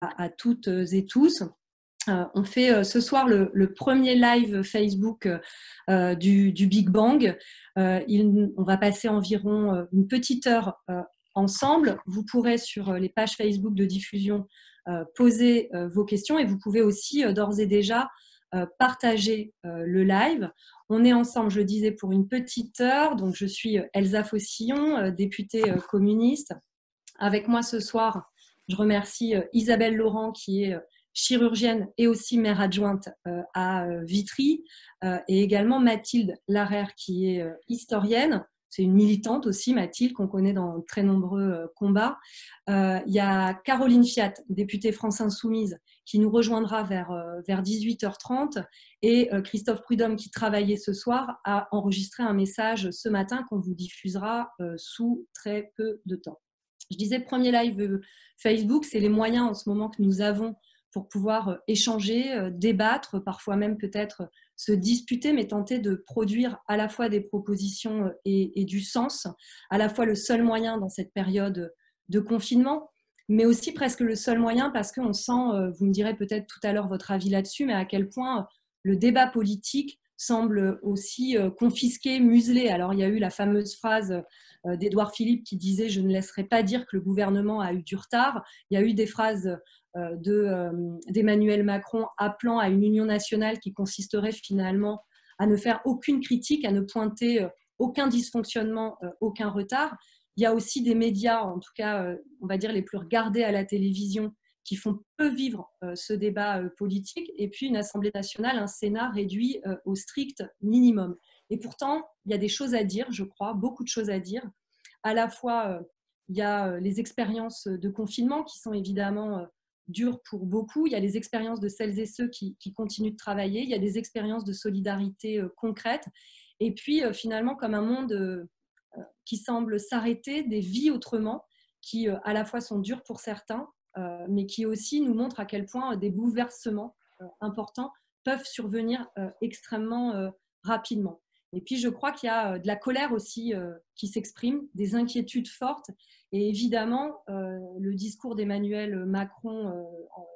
à toutes et tous. On fait ce soir le premier live Facebook du Big Bang. On va passer environ une petite heure ensemble. Vous pourrez sur les pages Facebook de diffusion poser vos questions et vous pouvez aussi d'ores et déjà partager le live. On est ensemble, je le disais, pour une petite heure. Donc, je suis Elsa Fossillon, députée communiste. Avec moi ce soir, je remercie Isabelle Laurent qui est chirurgienne et aussi maire adjointe à Vitry, et également Mathilde Larère qui est historienne. C'est une militante aussi, Mathilde, qu'on connaît dans de très nombreux combats. Il y a Caroline Fiat, députée France Insoumise, qui nous rejoindra vers 18h30, et Christophe Prudhomme, qui travaillait ce soir, a enregistré un message ce matin qu'on vous diffusera sous très peu de temps. Je disais, premier live Facebook, c'est les moyens en ce moment que nous avons pour pouvoir échanger, débattre, parfois même peut-être se disputer, mais tenter de produire à la fois des propositions et du sens, à la fois le seul moyen dans cette période de confinement, mais aussi presque le seul moyen parce qu'on sent, vous me direz peut-être tout à l'heure votre avis là-dessus, mais à quel point le débat politique semble aussi confisqué, muselé. Alors il y a eu la fameuse phrase d'Édouard Philippe qui disait « Je ne laisserai pas dire que le gouvernement a eu du retard ». Il y a eu des phrases d'Emmanuel Macron appelant à une union nationale qui consisterait finalement à ne faire aucune critique, à ne pointer aucun dysfonctionnement, aucun retard. Il y a aussi des médias, en tout cas, on va dire les plus regardés à la télévision, qui font peu vivre ce débat politique, et puis une Assemblée nationale, un Sénat réduit au strict minimum. Et pourtant, il y a des choses à dire, je crois, beaucoup de choses à dire. À la fois, il y a les expériences de confinement qui sont évidemment dures pour beaucoup. Il y a les expériences de celles et ceux qui continuent de travailler. Il y a des expériences de solidarité concrètes. Et puis, finalement, comme un monde qui semble s'arrêter, des vies autrement, qui à la fois sont dures pour certains, mais qui aussi nous montrent à quel point des bouleversements importants peuvent survenir extrêmement rapidement. Et puis, je crois qu'il y a de la colère aussi qui s'exprime, des inquiétudes fortes. Et évidemment, le discours d'Emmanuel Macron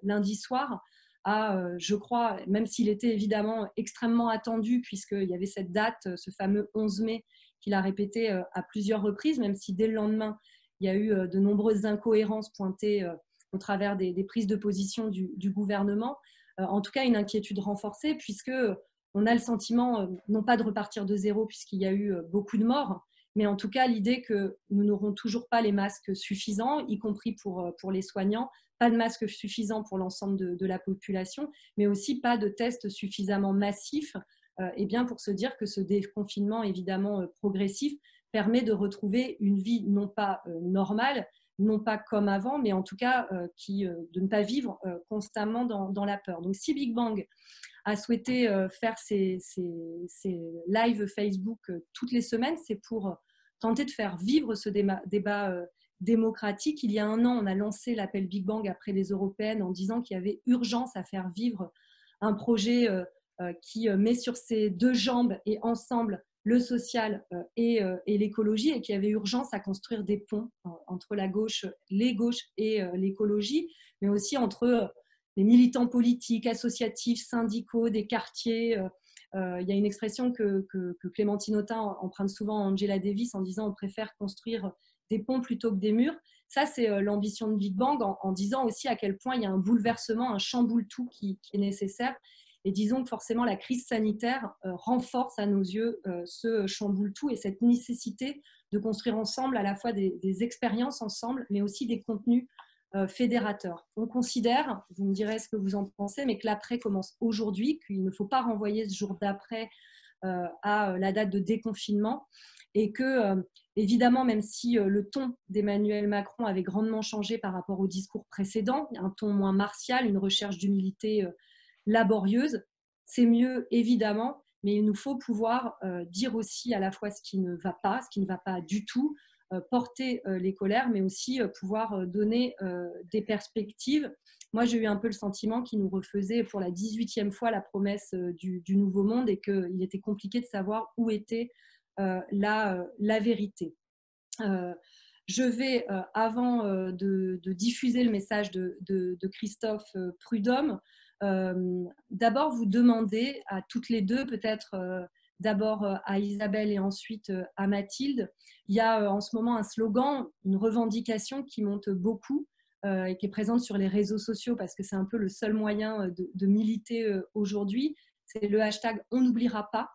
lundi soir a, je crois, même s'il était évidemment extrêmement attendu, puisqu'il y avait cette date, ce fameux 11 mai, qu'il a répété à plusieurs reprises, même si dès le lendemain, il y a eu de nombreuses incohérences pointées au travers des prises de position du gouvernement. En tout cas, une inquiétude renforcée, puisque on a le sentiment, non pas de repartir de zéro, puisqu'il y a eu beaucoup de morts, mais en tout cas l'idée que nous n'aurons toujours pas les masques suffisants, y compris pour les soignants, pas de masques suffisants pour l'ensemble de la population, mais aussi pas de tests suffisamment massifs, et bien pour se dire que ce déconfinement évidemment progressif permet de retrouver une vie non pas normale, non pas comme avant, mais en tout cas de ne pas vivre constamment dans la peur. Donc si Big Bang a souhaité faire ces lives Facebook toutes les semaines, c'est pour tenter de faire vivre ce débat démocratique. Il y a un an, on a lancé l'appel Big Bang après les européennes en disant qu'il y avait urgence à faire vivre un projet qui met sur ses deux jambes et ensemble le social et l'écologie, et qu'il y avait urgence à construire des ponts entre la gauche, les gauches et l'écologie, mais aussi entre les militants politiques, associatifs, syndicaux, des quartiers. Il y a une expression que Clémentine Autain emprunte souvent à Angela Davis en disant « on préfère construire des ponts plutôt que des murs ». Ça, c'est l'ambition de Big Bang, en disant aussi à quel point il y a un bouleversement, un chamboule-tout qui est nécessaire. Et disons que forcément, la crise sanitaire renforce à nos yeux ce chamboule-tout et cette nécessité de construire ensemble à la fois des expériences ensemble, mais aussi des contenus fédérateurs. On considère, vous me direz ce que vous en pensez, mais que l'après commence aujourd'hui, qu'il ne faut pas renvoyer ce jour d'après à la date de déconfinement, et que, évidemment, même si le ton d'Emmanuel Macron avait grandement changé par rapport au discours précédent, un ton moins martial, une recherche d'humilité laborieuse, c'est mieux évidemment, mais il nous faut pouvoir dire aussi à la fois ce qui ne va pas du tout, porter les colères, mais aussi pouvoir donner des perspectives. Moi, j'ai eu un peu le sentiment qu'il nous refaisait pour la 18e fois la promesse du nouveau monde, et qu'il était compliqué de savoir où était la vérité. Je vais, avant de diffuser le message de Christophe Prudhomme, d'abord vous demander à toutes les deux, peut-être d'abord à Isabelle et ensuite à Mathilde. Il y a en ce moment un slogan, une revendication qui monte beaucoup et qui est présente sur les réseaux sociaux parce que c'est un peu le seul moyen de militer aujourd'hui. C'est le hashtag On n'oubliera pas.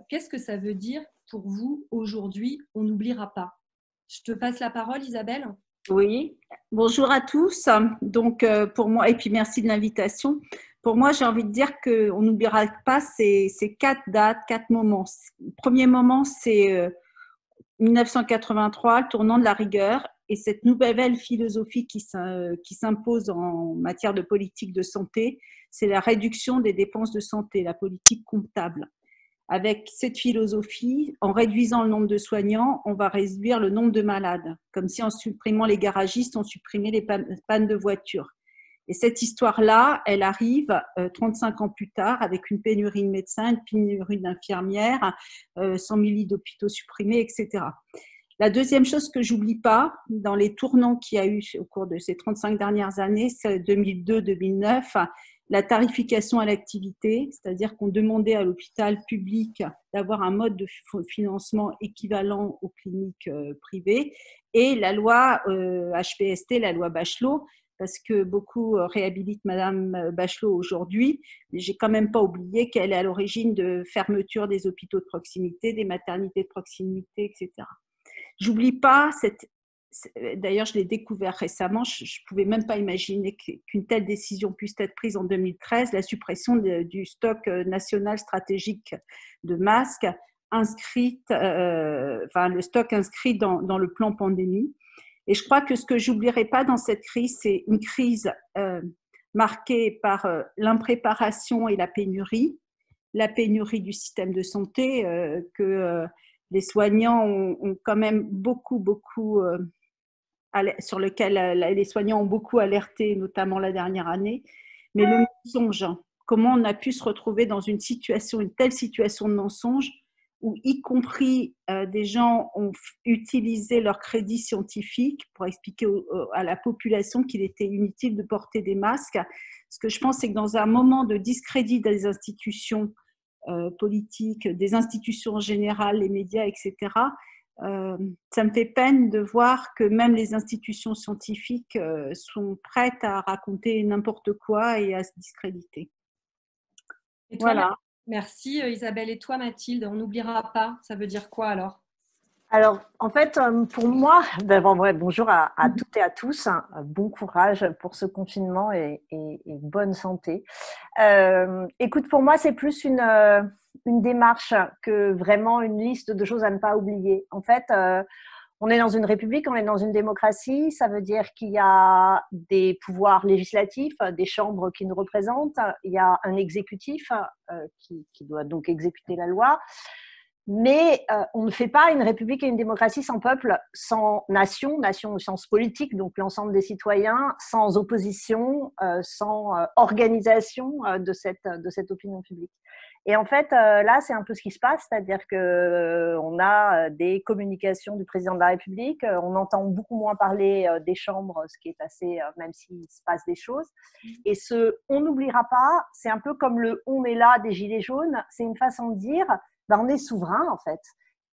Qu'est-ce que ça veut dire pour vous aujourd'hui, on n'oubliera pas? Je te passe la parole, Isabelle. Oui, bonjour à tous. Donc, pour moi, et puis merci de l'invitation. Pour moi, j'ai envie de dire qu'on n'oubliera pas ces 4 dates, 4 moments. Le premier moment, c'est 1983, le tournant de la rigueur, et cette nouvelle philosophie qui s'impose en matière de politique de santé, c'est la réduction des dépenses de santé, la politique comptable. Avec cette philosophie, en réduisant le nombre de soignants, on va réduire le nombre de malades, comme si en supprimant les garagistes, on supprimait les pannes de voitures. Et cette histoire-là, elle arrive 35 ans plus tard avec une pénurie de médecins, une pénurie d'infirmières, 100 000 lits d'hôpitaux supprimés, etc. La deuxième chose que j'oublie pas dans les tournants qu'il y a eu au cours de ces 35 dernières années, c'est 2002-2009, la tarification à l'activité, c'est-à-dire qu'on demandait à l'hôpital public d'avoir un mode de financement équivalent aux cliniques privées, et la loi HPST, la loi Bachelot, parce que beaucoup réhabilitent Madame Bachelot aujourd'hui, mais j'ai quand même pas oublié qu'elle est à l'origine de fermeture des hôpitaux de proximité, des maternités de proximité, etc. J'oublie pas d'ailleurs je l'ai découvert récemment, je ne pouvais même pas imaginer qu'une telle décision puisse être prise en 2013, la suppression du stock national stratégique de masques inscrite, le stock inscrit dans le plan pandémie. Et je crois que ce que j'oublierai pas dans cette crise, c'est une crise marquée par l'impréparation et la pénurie du système de santé que les soignants ont quand même sur lequel les soignants ont beaucoup alerté, notamment la dernière année. Mais le mensonge, comment on a pu se retrouver dans une telle situation de mensonge où y compris des gens ont utilisé leur crédit scientifique pour expliquer à la population qu'il était inutile de porter des masques. Ce que je pense, c'est que dans un moment de discrédit des institutions politiques, des institutions en général, les médias, etc., ça me fait peine de voir que même les institutions scientifiques sont prêtes à raconter n'importe quoi et à se discréditer. Et toi, Voilà. merci Isabelle. Et toi, Mathilde, on n'oubliera pas. Ça veut dire quoi alors? Alors, en fait, pour moi, d'abord, bonjour à toutes et à tous. Bon courage pour ce confinement et bonne santé. Écoute, pour moi, c'est plus une démarche que vraiment une liste de choses à ne pas oublier. En fait, on est dans une république, on est dans une démocratie. Ça veut dire qu'il y a des pouvoirs législatifs, des chambres qui nous représentent. Il y a un exécutif qui doit donc exécuter la loi. Mais on ne fait pas une république et une démocratie sans peuple, sans nation, nation au sens politique, donc l'ensemble des citoyens, sans opposition, sans organisation de cette opinion publique. Et en fait, là, c'est un peu ce qui se passe, c'est-à-dire qu'on a des communications du président de la République, on entend beaucoup moins parler des chambres, ce qui est assez, même s'il se passe des choses. Et on n'oubliera pas, c'est un peu comme le on est là des gilets jaunes, c'est une façon de dire on est souverain en fait.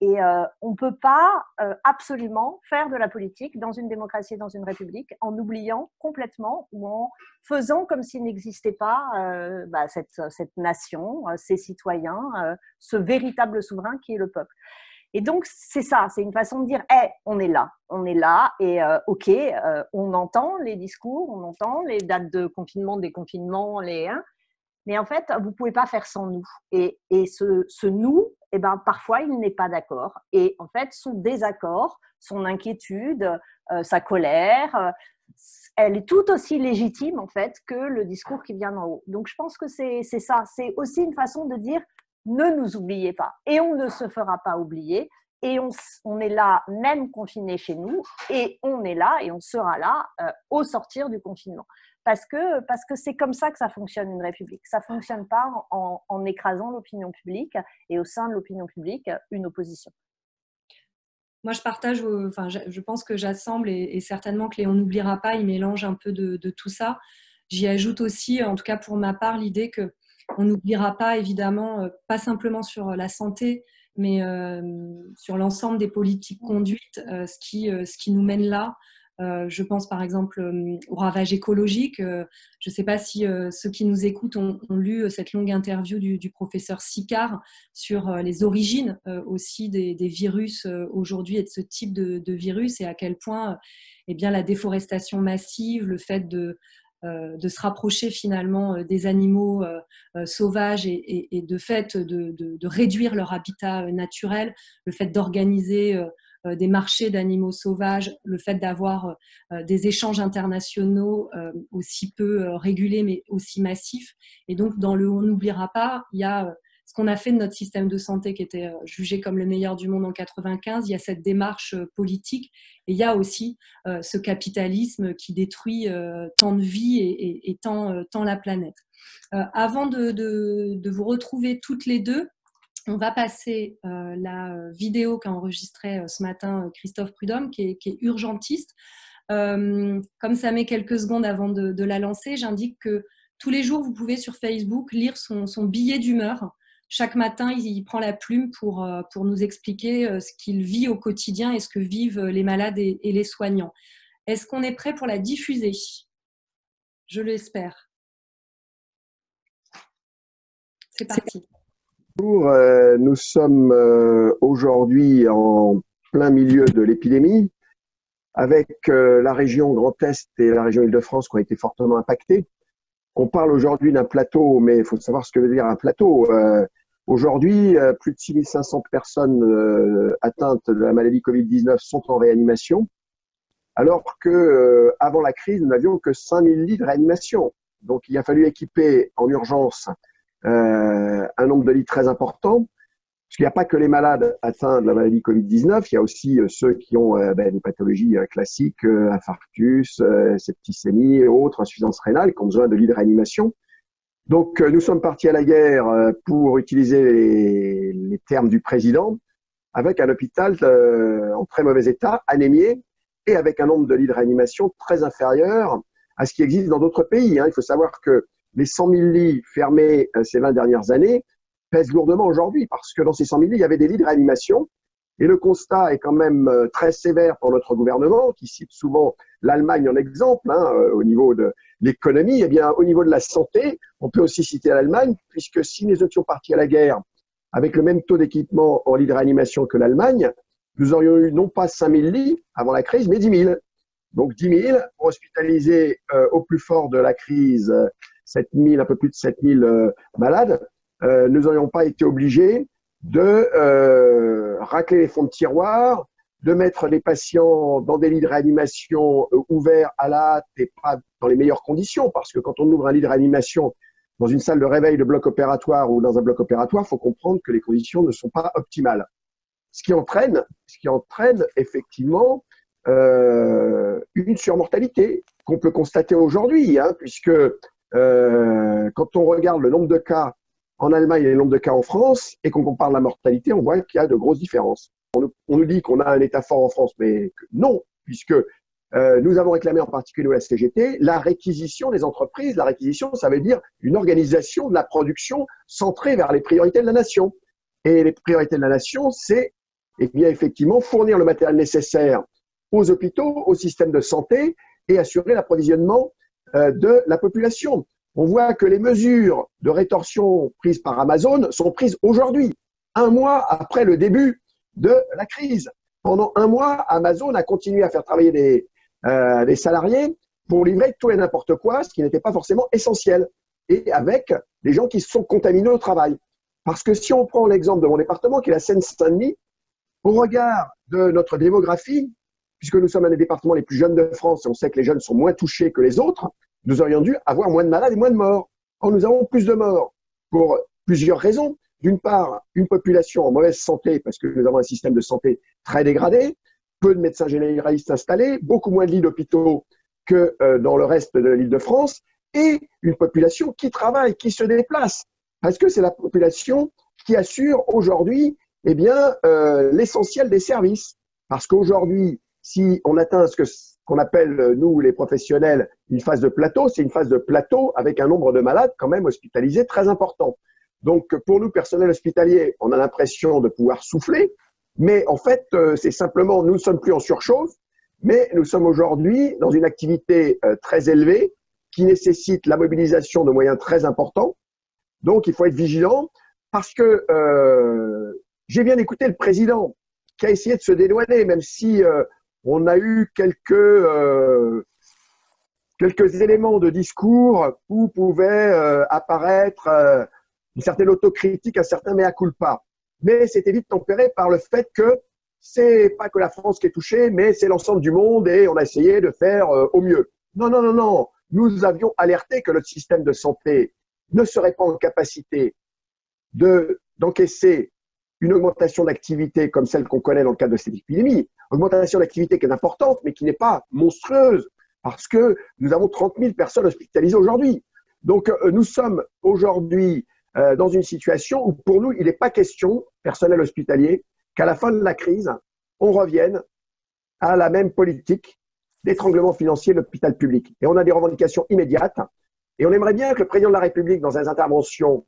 Et on ne peut pas absolument faire de la politique dans une démocratie et dans une république en oubliant complètement ou en faisant comme s'il n'existait pas cette nation, ces citoyens, ce véritable souverain qui est le peuple. Et donc, c'est ça, c'est une façon de dire on est là, et ok, on entend les discours, on entend les dates de confinement, déconfinement, mais en fait, vous ne pouvez pas faire sans nous. Et ce nous, parfois, il n'est pas d'accord. Et en fait, son désaccord, son inquiétude, sa colère, elle est tout aussi légitime, en fait, que le discours qui vient d'en haut. Donc, je pense que c'est ça. C'est aussi une façon de dire ne nous oubliez pas. Et on ne se fera pas oublier. Et on est là, même confiné chez nous. Et on est là et on sera là au sortir du confinement. Parce que c'est comme ça que ça fonctionne une république. Ça ne fonctionne pas en écrasant l'opinion publique et au sein de l'opinion publique, une opposition. Moi, je partage, enfin, je pense que j'assemble et certainement que les On n'oubliera pas, il mélange un peu de tout ça. J'y ajoute aussi, en tout cas pour ma part, l'idée que on n'oubliera pas, évidemment, pas simplement sur la santé, mais sur l'ensemble des politiques conduites, ce qui nous mène là. Je pense par exemple au ravage écologique. Je ne sais pas si ceux qui nous écoutent ont lu cette longue interview du professeur Sicard sur les origines aussi des virus aujourd'hui et de ce type de virus et à quel point eh bien, la déforestation massive, le fait de se rapprocher finalement des animaux sauvages et de fait de réduire leur habitat naturel, le fait d'organiser des marchés d'animaux sauvages, le fait d'avoir des échanges internationaux aussi peu régulés mais aussi massifs. Et donc, dans le On n'oubliera pas, il y a ce qu'on a fait de notre système de santé qui était jugé comme le meilleur du monde en 95. Il y a cette démarche politique et il y a aussi ce capitalisme qui détruit tant de vies et tant la planète. Avant de vous retrouver toutes les deux, on va passer la vidéo qu'a enregistrée ce matin Christophe Prudhomme, qui est urgentiste. Comme ça met quelques secondes avant de la lancer, j'indique que tous les jours, vous pouvez sur Facebook lire son billet d'humeur. Chaque matin, il prend la plume pour nous expliquer ce qu'il vit au quotidien et ce que vivent les malades et les soignants. Est-ce qu'on est prêt pour la diffuser? Je l'espère. C'est parti. Bonjour, nous sommes aujourd'hui en plein milieu de l'épidémie avec la région Grand Est et la région Île-de-France qui ont été fortement impactées. On parle aujourd'hui d'un plateau, mais il faut savoir ce que veut dire un plateau. Aujourd'hui, plus de 6500 personnes atteintes de la maladie Covid-19 sont en réanimation, alors que avant la crise, nous n'avions que 5000 lits de réanimation. Donc, il a fallu équiper en urgence un nombre de lits très important, parce qu'il n'y a pas que les malades atteints de la maladie Covid-19, il y a aussi ceux qui ont des pathologies classiques, infarctus, septicémie et autres, insuffisance rénale, qui ont besoin de lits de réanimation. Donc, nous sommes partis à la guerre pour utiliser les termes du président, avec un hôpital en très mauvais état, anémié, et avec un nombre de lits de réanimation très inférieur à ce qui existe dans d'autres pays. Il faut savoir que les 100 000 lits fermés ces 20 dernières années pèsent lourdement aujourd'hui, parce que dans ces 100 000 lits, il y avait des lits de réanimation. Et le constat est quand même très sévère pour notre gouvernement, qui cite souvent l'Allemagne en exemple, au niveau de l'économie. Eh bien, au niveau de la santé, on peut aussi citer l'Allemagne, puisque si nous étions partis à la guerre avec le même taux d'équipement en lits de réanimation que l'Allemagne, nous aurions eu non pas 5 000 lits avant la crise, mais 10 000. Donc 10 000 pour hospitaliser au plus fort de la crise 7 000, un peu plus de 7 000 malades. Nous n'aurions pas été obligés de racler les fonds de tiroir, de mettre les patients dans des lits de réanimation ouverts à la hâte et pas dans les meilleures conditions, parce que quand on ouvre un lit de réanimation dans une salle de réveil de bloc opératoire ou dans un bloc opératoire, il faut comprendre que les conditions ne sont pas optimales. Ce qui entraîne effectivement une surmortalité qu'on peut constater aujourd'hui, puisque quand on regarde le nombre de cas en Allemagne et le nombre de cas en France, et qu'on compare la mortalité, on voit qu'il y a de grosses différences. On nous dit qu'on a un État fort en France, mais non, puisque nous avons réclamé en particulier de la CGT la réquisition des entreprises. La réquisition, ça veut dire une organisation de la production centrée vers les priorités de la nation. Et les priorités de la nation, c'est bien effectivement fournir le matériel nécessaire aux hôpitaux, au système de santé et assurer l'approvisionnement de la population. On voit que les mesures de rétorsion prises par Amazon sont prises aujourd'hui, un mois après le début de la crise. Pendant un mois, Amazon a continué à faire travailler des salariés pour livrer tout et n'importe quoi, ce qui n'était pas forcément essentiel, et avec des gens qui se sont contaminés au travail. Parce que si on prend l'exemple de mon département, qui est la Seine-Saint-Denis, au regard de notre démographie, puisque nous sommes un des départements les plus jeunes de France, et on sait que les jeunes sont moins touchés que les autres, nous aurions dû avoir moins de malades et moins de morts. Or, nous avons plus de morts pour plusieurs raisons. D'une part, une population en mauvaise santé, parce que nous avons un système de santé très dégradé, peu de médecins généralistes installés, beaucoup moins de lits d'hôpitaux que dans le reste de l'Île-de-France, et une population qui travaille, qui se déplace, parce que c'est la population qui assure aujourd'hui l'essentiel des services. Parce qu'aujourd'hui, si on atteint ce qu'on appelle, nous, les professionnels, une phase de plateau, c'est une phase de plateau avec un nombre de malades quand même hospitalisés très important. Donc, pour nous, personnel hospitalier, on a l'impression de pouvoir souffler, mais en fait, c'est simplement, nous ne sommes plus en surchauffe, mais nous sommes aujourd'hui dans une activité très élevée qui nécessite la mobilisation de moyens très importants. Donc, il faut être vigilant parce que j'ai bien écouté le président qui a essayé de se dédouaner, même si on a eu quelques éléments de discours où pouvait apparaître une certaine autocritique, un certain mea culpa. Mais c'était vite tempéré par le fait que c'est pas que la France qui est touchée, mais c'est l'ensemble du monde et on a essayé de faire au mieux. Non, non, non, non. Nous avions alerté que notre système de santé ne serait pas en capacité d'encaisser une augmentation d'activité comme celle qu'on connaît dans le cadre de cette épidémie. Augmentation d'activité qui est importante, mais qui n'est pas monstrueuse, parce que nous avons 30 000 personnes hospitalisées aujourd'hui. Donc, nous sommes aujourd'hui dans une situation où, pour nous, il n'est pas question, personnel hospitalier, qu'à la fin de la crise, on revienne à la même politique d'étranglement financier de l'hôpital public. Et on a des revendications immédiates. Et on aimerait bien que le président de la République, dans ses interventions,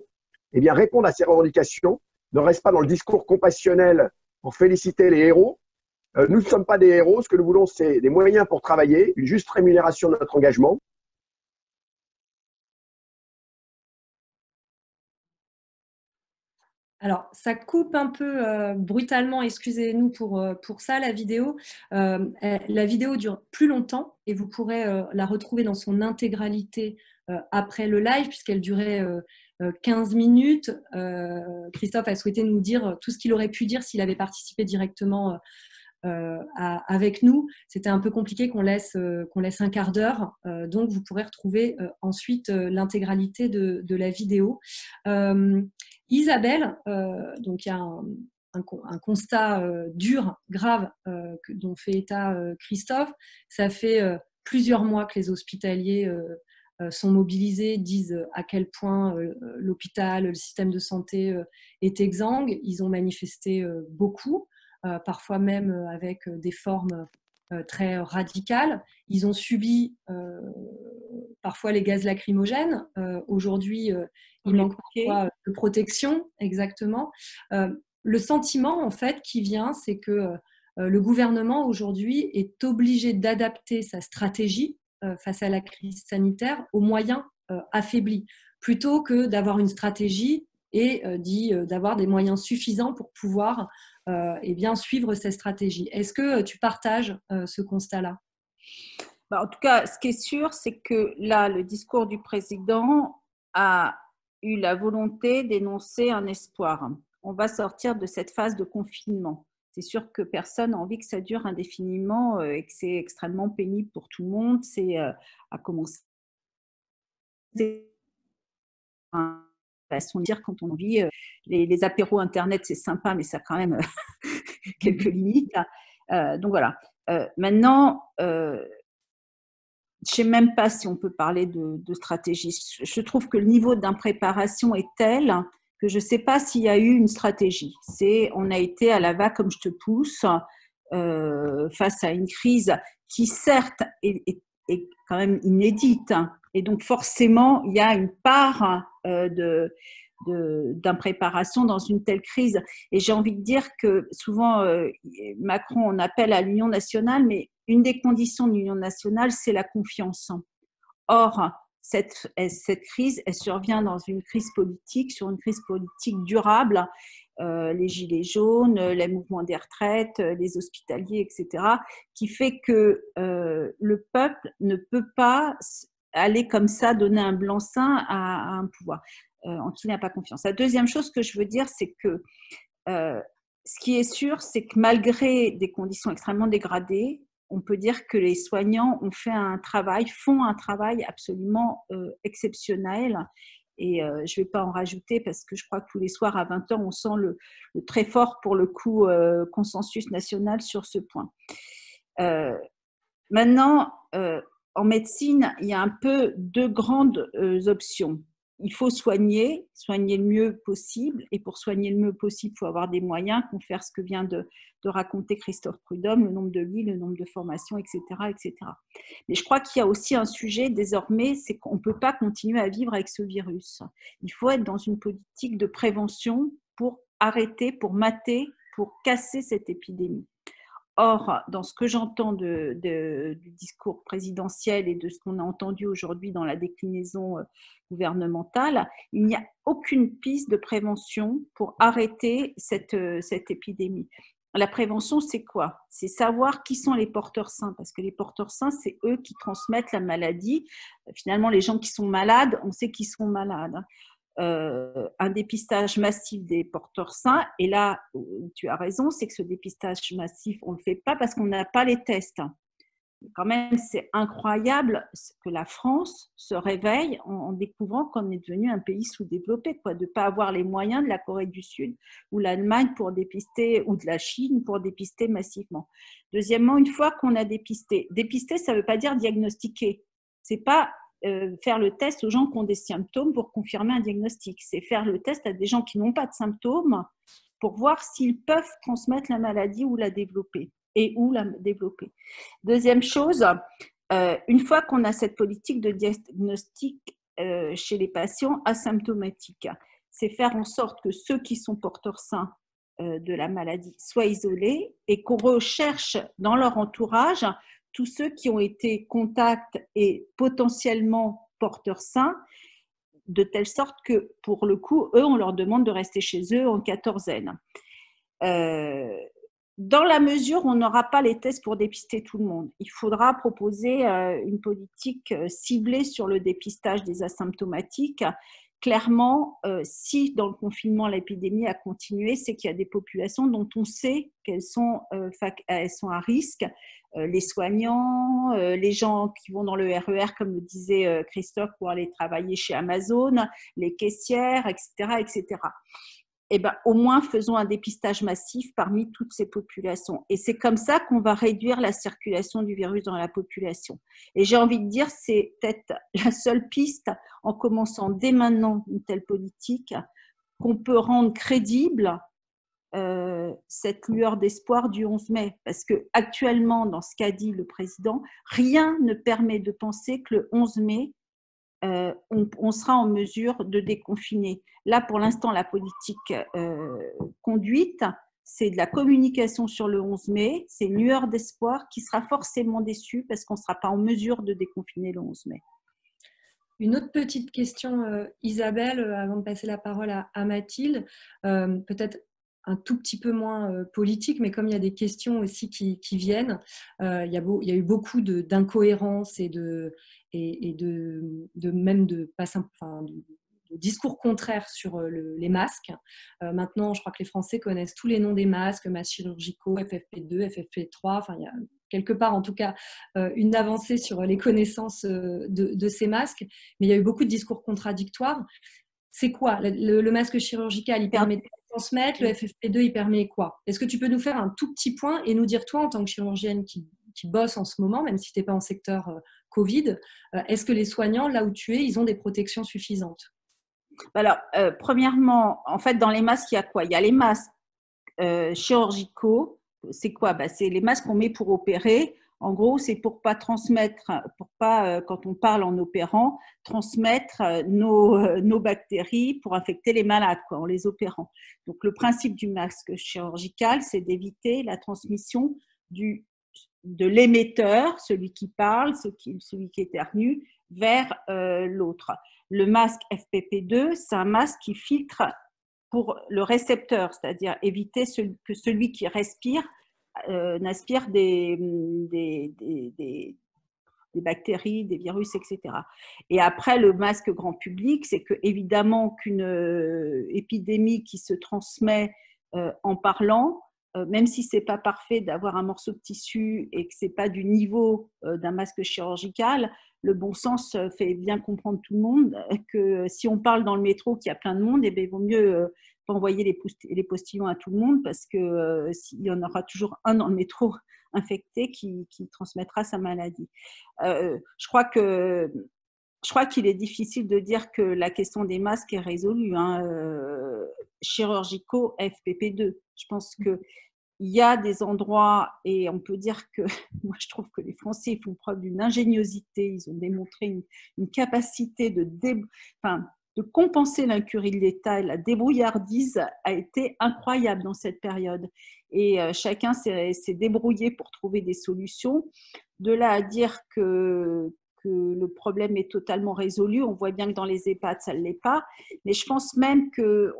eh bien, réponde à ces revendications, ne reste pas dans le discours compassionnel pour féliciter les héros. Nous ne sommes pas des héros. Ce que nous voulons, c'est des moyens pour travailler, une juste rémunération de notre engagement. Alors, ça coupe un peu brutalement, excusez-nous pour ça, la vidéo. La vidéo dure plus longtemps et vous pourrez la retrouver dans son intégralité après le live, puisqu'elle durait 15 minutes. Christophe a souhaité nous dire tout ce qu'il aurait pu dire s'il avait participé directement avec nous. C'était un peu compliqué qu'on laisse un quart d'heure, donc vous pourrez retrouver ensuite l'intégralité de la vidéo. Isabelle, donc il y a un constat dur, grave, dont fait état Christophe. Ça fait plusieurs mois que les hospitaliers sont mobilisés, disent à quel point l'hôpital, le système de santé est exsangue. Ils ont manifesté beaucoup, parfois même avec des formes très radicales. Ils ont subi parfois les gaz lacrymogènes. Aujourd'hui, il manque parfois de protection, exactement. Le sentiment, en fait, qui vient, c'est que le gouvernement, aujourd'hui, est obligé d'adapter sa stratégie face à la crise sanitaire aux moyens affaiblis, plutôt que d'avoir une stratégie et d'avoir des moyens suffisants pour pouvoir eh bien, suivre cette stratégie. Est-ce que tu partages ce constat-là ? En tout cas, ce qui est sûr, c'est que là, le discours du président a eu la volonté d'énoncer un espoir. On va sortir de cette phase de confinement. C'est sûr que personne n'a envie que ça dure indéfiniment et que c'est extrêmement pénible pour tout le monde. C'est à commencer façon de dire quand on vit les apéros internet, c'est sympa, mais ça a quand même quelques limites. Donc voilà. Maintenant, je ne sais même pas si on peut parler de stratégie. Je trouve que le niveau d'impréparation est tel que je ne sais pas s'il y a eu une stratégie. On a été à la va comme je te pousse face à une crise qui certes est quand même inédite. Et donc forcément, il y a une part d'impréparation dans une telle crise. Et j'ai envie de dire que souvent, Macron en appelle à l'union nationale, mais une des conditions de l'union nationale, c'est la confiance. Or, cette crise, elle survient dans une crise politique, sur une crise politique durable, les gilets jaunes, les mouvements des retraites, les hospitaliers, etc., qui fait que le peuple ne peut pas aller comme ça donner un blanc-seing à un pouvoir en qui il n'a pas confiance. La deuxième chose que je veux dire, c'est que ce qui est sûr, c'est que malgré des conditions extrêmement dégradées, on peut dire que les soignants font un travail absolument exceptionnel. Et je ne vais pas en rajouter parce que je crois que tous les soirs à 20h, on sent le très fort, pour le coup, consensus national sur ce point. Maintenant, en médecine, il y a un peu deux grandes options. il faut soigner le mieux possible. Et pour soigner le mieux possible, il faut avoir des moyens, faire ce que vient de raconter Christophe Prudhomme, le nombre de lits, le nombre de formations, etc., etc. Mais je crois qu'il y a aussi un sujet désormais, c'est qu'on ne peut pas continuer à vivre avec ce virus. Il faut être dans une politique de prévention pour arrêter, pour mater, pour casser cette épidémie. Or, dans ce que j'entends du discours présidentiel et de ce qu'on a entendu aujourd'hui dans la déclinaison gouvernementale, il n'y a aucune piste de prévention pour arrêter cette épidémie. La prévention, c'est quoi? C'est savoir qui sont les porteurs sains, parce que les porteurs sains, c'est eux qui transmettent la maladie. Finalement, les gens qui sont malades, on sait qu'ils sont malades. Un dépistage massif des porteurs sains, et là tu as raison, c'est que ce dépistage massif on ne le fait pas parce qu'on n'a pas les tests. Quand même, c'est incroyable que la France se réveille en découvrant qu'on est devenu un pays sous-développé, de ne pas avoir les moyens de la Corée du Sud ou l'Allemagne pour dépister, ou de la Chine pour dépister massivement. Deuxièmement, une fois qu'on a dépisté, ça ne veut pas dire diagnostiquer, c'est pas faire le test aux gens qui ont des symptômes pour confirmer un diagnostic. C'est faire le test à des gens qui n'ont pas de symptômes pour voir s'ils peuvent transmettre la maladie ou la développer. Deuxième chose, une fois qu'on a cette politique de diagnostic chez les patients asymptomatiques, c'est faire en sorte que ceux qui sont porteurs sains de la maladie soient isolés et qu'on recherche dans leur entourage tous ceux qui ont été contacts et potentiellement porteurs sains, de telle sorte que, pour le coup, eux, on leur demande de rester chez eux en quatorzaine. Dans la mesure où on n'aura pas les tests pour dépister tout le monde, il faudra proposer une politique ciblée sur le dépistage des asymptomatiques. Clairement, si dans le confinement l'épidémie a continué, c'est qu'il y a des populations dont on sait qu'elles sont à risque. Les soignants, les gens qui vont dans le RER, comme le disait Christophe, pour aller travailler chez Amazon, les caissières, etc., etc. Eh ben, au moins, faisons un dépistage massif parmi toutes ces populations. Et c'est comme ça qu'on va réduire la circulation du virus dans la population. Et j'ai envie de dire, c'est peut-être la seule piste, en commençant dès maintenant une telle politique, qu'on peut rendre crédible cette lueur d'espoir du 11 mai. Parce qu'actuellement, dans ce qu'a dit le président, rien ne permet de penser que le 11 mai, on sera en mesure de déconfiner. Là, pour l'instant, la politique conduite, c'est de la communication sur le 11 mai, c'est une lueur d'espoir qui sera forcément déçue parce qu'on ne sera pas en mesure de déconfiner le 11 mai. Une autre petite question, Isabelle, avant de passer la parole à Mathilde, peut-être un tout petit peu moins politique, mais comme il y a des questions aussi qui viennent, il y a eu beaucoup d'incohérences et de discours contraires sur les masques. Maintenant, je crois que les Français connaissent tous les noms des masques, masques chirurgicaux, FFP2, FFP3, enfin, il y a quelque part, en tout cas, une avancée sur les connaissances de ces masques, mais il y a eu beaucoup de discours contradictoires. C'est quoi le masque chirurgical? Il permet de transmettre, le FFP2, il permet quoi? Est-ce que tu peux nous faire un tout petit point et nous dire, toi, en tant que chirurgienne qui bosse en ce moment, même si tu n'es pas en secteur Covid, est-ce que les soignants, là où tu es, ils ont des protections suffisantes? Alors, premièrement, en fait, dans les masques, il y a quoi? Il y a les masques chirurgicaux. C'est quoi? C'est les masques qu'on met pour opérer. En gros, c'est pour pas transmettre, quand on parle en opérant, transmettre nos bactéries pour infecter les malades, en les opérant. Donc, le principe du masque chirurgical, c'est d'éviter la transmission de l'émetteur, celui qui parle, celui qui éternue, vers l'autre. Le masque FFP2, c'est un masque qui filtre pour le récepteur, c'est-à-dire éviter que celui qui respire n'aspire des bactéries, des virus, etc. Et après, le masque grand public, c'est que évidemment qu'une épidémie qui se transmet en parlant, même si c'est pas parfait d'avoir un morceau de tissu et que c'est pas du niveau d'un masque chirurgical, le bon sens fait bien comprendre tout le monde que si on parle dans le métro qu'il y a plein de monde, il vaut mieux pas envoyer les postillons à tout le monde parce que s'il y en aura toujours un dans le métro infecté qui transmettra sa maladie. Je crois que je crois qu'il est difficile de dire que la question des masques est résolue, hein, chirurgicaux, FPP2. Je pense qu'il y a des endroits, et on peut dire que moi je trouve que les Français font preuve d'une ingéniosité, ils ont démontré une capacité de compenser l'incurie de l'État, et la débrouillardise a été incroyable dans cette période. Et chacun s'est débrouillé pour trouver des solutions. De là à dire que le problème est totalement résolu, on voit bien que dans les EHPAD, ça ne l'est pas. Mais je pense même que,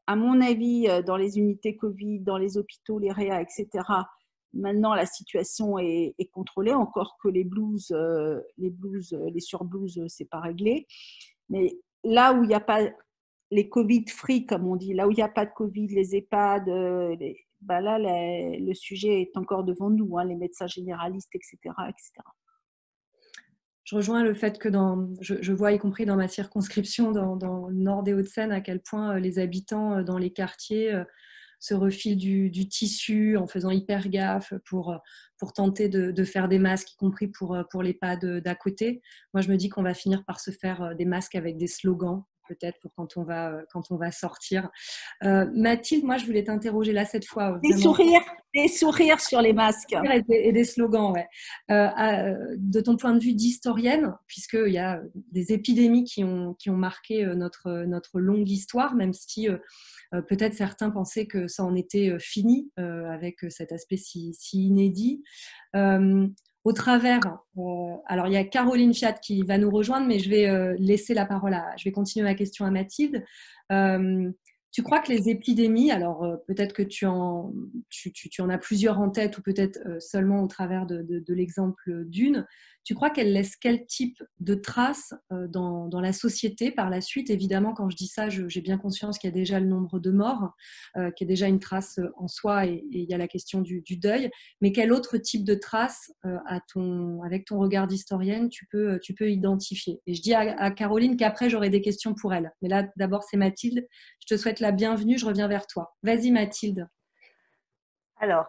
à mon avis, dans les unités Covid, dans les hôpitaux, les réa, etc., maintenant la situation est contrôlée, encore que les surblouses, c'est pas réglé. Mais là où il n'y a pas les Covid-free, comme on dit, là où il n'y a pas de Covid, les EHPAD, là, le sujet est encore devant nous, hein, les médecins généralistes, etc., etc. Je rejoins le fait que je vois, y compris dans ma circonscription, dans le nord des Hauts-de-Seine, à quel point les habitants dans les quartiers se refilent du tissu en faisant hyper gaffe pour tenter de faire des masques, y compris pour l'EHPAD d'à côté. Moi, je me dis qu'on va finir par se faire des masques avec des slogans, peut-être pour quand on va sortir. Mathilde, moi, je voulais t'interroger là cette fois. Des sourires sur les masques. Et des slogans, ouais. De ton point de vue d'historienne, puisqu'il y a des épidémies qui ont marqué notre longue histoire, même si peut-être certains pensaient que ça en était fini avec cet aspect si inédit. Au travers, alors il y a Caroline Fiat qui va nous rejoindre, mais je vais laisser la parole je vais continuer ma question à Mathilde. Tu crois que les épidémies, alors peut-être que tu en as plusieurs en tête ou peut-être seulement au travers de l'exemple d'une, tu crois qu'elles laissent quel type de traces dans la société par la suite? Évidemment, quand je dis ça, j'ai bien conscience qu'il y a déjà le nombre de morts, qui est déjà une trace en soi, et il y a la question du deuil. Mais quel autre type de traces, avec ton regard d'historienne, tu peux identifier? Et je dis à Caroline qu'après, j'aurai des questions pour elle. Mais là, d'abord, c'est Mathilde. Je te souhaite la bienvenue, je reviens vers toi. Vas-y Mathilde. Alors,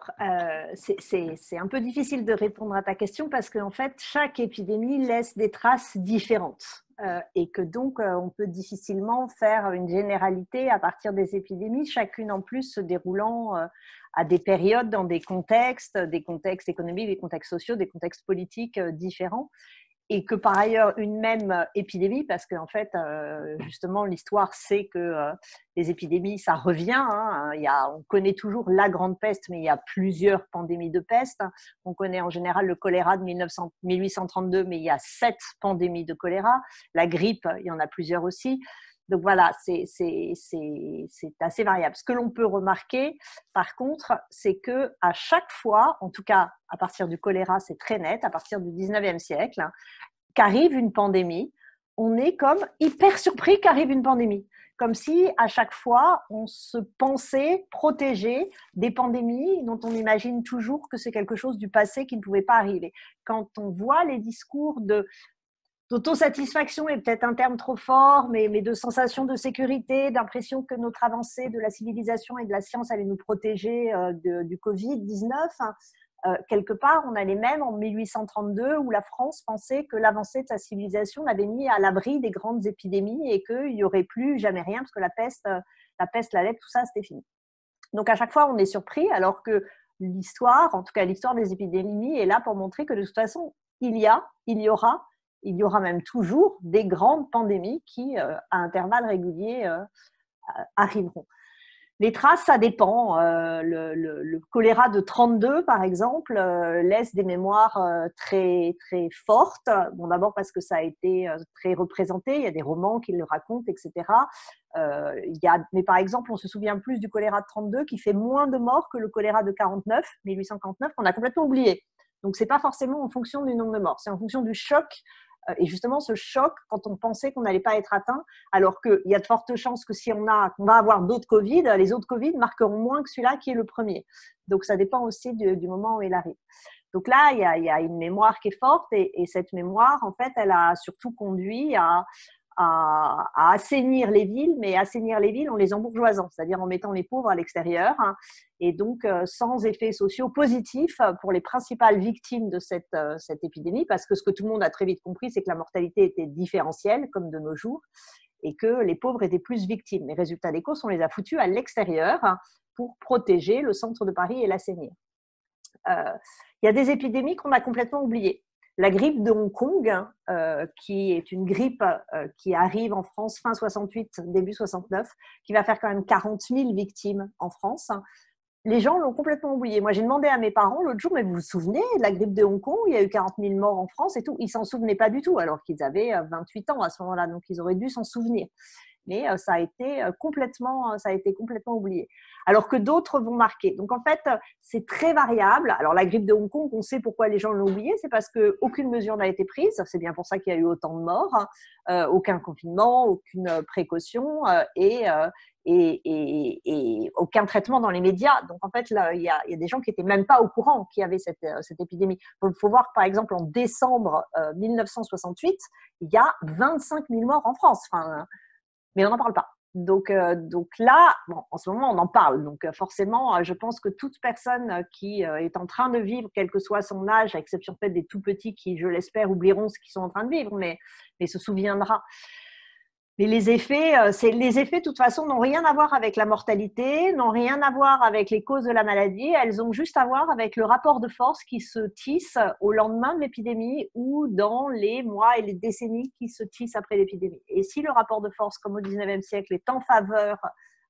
c'est un peu difficile de répondre à ta question parce qu'en fait, chaque épidémie laisse des traces différentes et que donc on peut difficilement faire une généralité à partir des épidémies, chacune en plus se déroulant à des périodes dans des contextes économiques, des contextes sociaux, des contextes politiques différents. Et que par ailleurs, une même épidémie, parce qu'en fait, justement, l'histoire sait que les épidémies, ça revient. Hein, on connaît toujours la grande peste, mais il y a plusieurs pandémies de peste. On connaît en général le choléra de 1832, mais il y a 7 pandémies de choléra. La grippe, il y en a plusieurs aussi. Donc voilà, c'est assez variable. Ce que l'on peut remarquer, par contre, c'est que à chaque fois, en tout cas à partir du choléra, c'est très net, à partir du 19e siècle, qu'arrive une pandémie, on est comme hyper surpris qu'arrive une pandémie. Comme si à chaque fois, on se pensait protégé des pandémies dont on imagine toujours que c'est quelque chose du passé qui ne pouvait pas arriver. Quand on voit les discours d'autosatisfaction est peut-être un terme trop fort, mais de sensation de sécurité, d'impression que notre avancée de la civilisation et de la science allait nous protéger du Covid-19. Quelque part, on allait même en 1832 où la France pensait que l'avancée de sa civilisation l'avait mis à l'abri des grandes épidémies et qu'il n'y aurait plus jamais rien parce que la peste, la lèpre, tout ça, c'était fini. Donc à chaque fois, on est surpris alors que l'histoire, en tout cas l'histoire des épidémies, est là pour montrer que de toute façon, il y aura même toujours des grandes pandémies qui, à intervalles réguliers, arriveront. Les traces, ça dépend. Le choléra de 32, par exemple, laisse des mémoires très, très fortes. Bon, d'abord parce que ça a été très représenté. Il y a des romans qui le racontent, etc. Mais par exemple, on se souvient plus du choléra de 32 qui fait moins de morts que le choléra de 1849, qu'on a complètement oublié. Donc, ce n'est pas forcément en fonction du nombre de morts. C'est en fonction du choc. Et justement, ce choc, quand on pensait qu'on n'allait pas être atteint, alors qu'il y a de fortes chances que si qu'on va avoir d'autres Covid, les autres Covid marqueront moins que celui-là qui est le premier. Donc, ça dépend aussi du moment où il arrive. Donc là, il y a une mémoire qui est forte et cette mémoire, en fait, elle a surtout conduit à à assainir les villes, mais assainir les villes en les embourgeoisant, c'est-à-dire en mettant les pauvres à l'extérieur, hein, et donc sans effets sociaux positifs pour les principales victimes de cette épidémie, parce que ce que tout le monde a très vite compris, c'est que la mortalité était différentielle, comme de nos jours, et que les pauvres étaient plus victimes. Les résultats des courses, on les a foutus à l'extérieur, hein, pour protéger le centre de Paris et l'assainir. Il y a des épidémies qu'on a complètement oubliées. La grippe de Hong Kong, qui est une grippe qui arrive en France fin 68, début 69, qui va faire quand même 40 000 victimes en France. Les gens l'ont complètement oublié. Moi, j'ai demandé à mes parents l'autre jour, mais vous vous souvenez de la grippe de Hong Kong? Il y a eu 40 000 morts en France et tout. Ils ne s'en souvenaient pas du tout, alors qu'ils avaient 28 ans à ce moment-là, donc ils auraient dû s'en souvenir. Mais ça a été complètement oublié. Alors que d'autres vont marquer. Donc en fait, c'est très variable. Alors la grippe de Hong Kong, on sait pourquoi les gens l'ont oublié, c'est parce qu'aucune mesure n'a été prise. C'est bien pour ça qu'il y a eu autant de morts, aucun confinement, aucune précaution et aucun traitement dans les médias. Donc en fait, là, il y a des gens qui n'étaient même pas au courant qu'il y avait cette épidémie. Il faut voir, par exemple, en décembre 1968, il y a 25 000 morts en France. Enfin, mais on n'en parle pas. Donc là, bon, en ce moment, on en parle. Donc forcément, je pense que toute personne qui est en train de vivre, quel que soit son âge, à exception peut-être des tout petits qui, je l'espère, oublieront ce qu'ils sont en train de vivre, mais se souviendra. Mais les effets, de toute façon, n'ont rien à voir avec la mortalité, n'ont rien à voir avec les causes de la maladie. Elles ont juste à voir avec le rapport de force qui se tisse au lendemain de l'épidémie ou dans les mois et les décennies qui se tissent après l'épidémie. Et si le rapport de force, comme au XIXe siècle, est en faveur,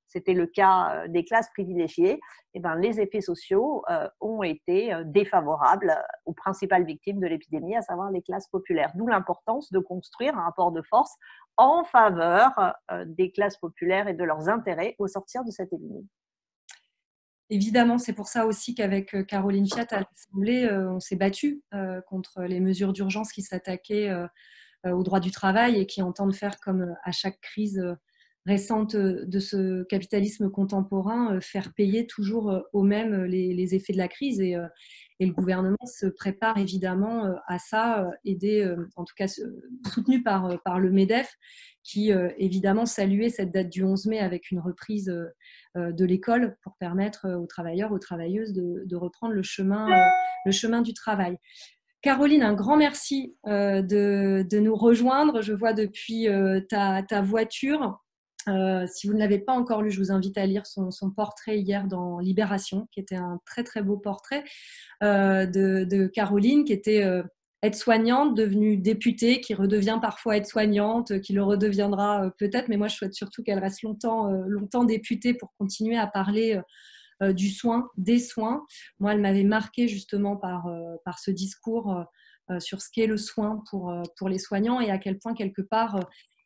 c'était le cas des classes privilégiées, eh ben, les effets sociaux ont été défavorables aux principales victimes de l'épidémie, à savoir les classes populaires. D'où l'importance de construire un rapport de force en faveur des classes populaires et de leurs intérêts au sortir de cette épidémie. Évidemment, c'est pour ça aussi qu'avec Caroline Fiat à l'Assemblée, on s'est battu contre les mesures d'urgence qui s'attaquaient au droit du travail et qui entendent faire, comme à chaque crise récente de ce capitalisme contemporain, faire payer toujours aux mêmes les effets de la crise. Et le gouvernement se prépare évidemment à ça, aidé, en tout cas soutenu par le MEDEF, qui évidemment saluait cette date du 11 mai avec une reprise de l'école pour permettre aux travailleurs, aux travailleuses de reprendre le chemin du travail. Caroline, un grand merci de nous rejoindre. Je vois depuis ta voiture. Si vous ne l'avez pas encore lu, je vous invite à lire son portrait hier dans Libération, qui était un très très beau portrait de Caroline, qui était aide-soignante, devenue députée, qui redevient parfois aide-soignante, qui le redeviendra peut-être, mais moi je souhaite surtout qu'elle reste longtemps députée pour continuer à parler du soin, des soins. Moi, elle m'avait marquée justement par ce discours sur ce qu'est le soin pour les soignants et à quel point quelque part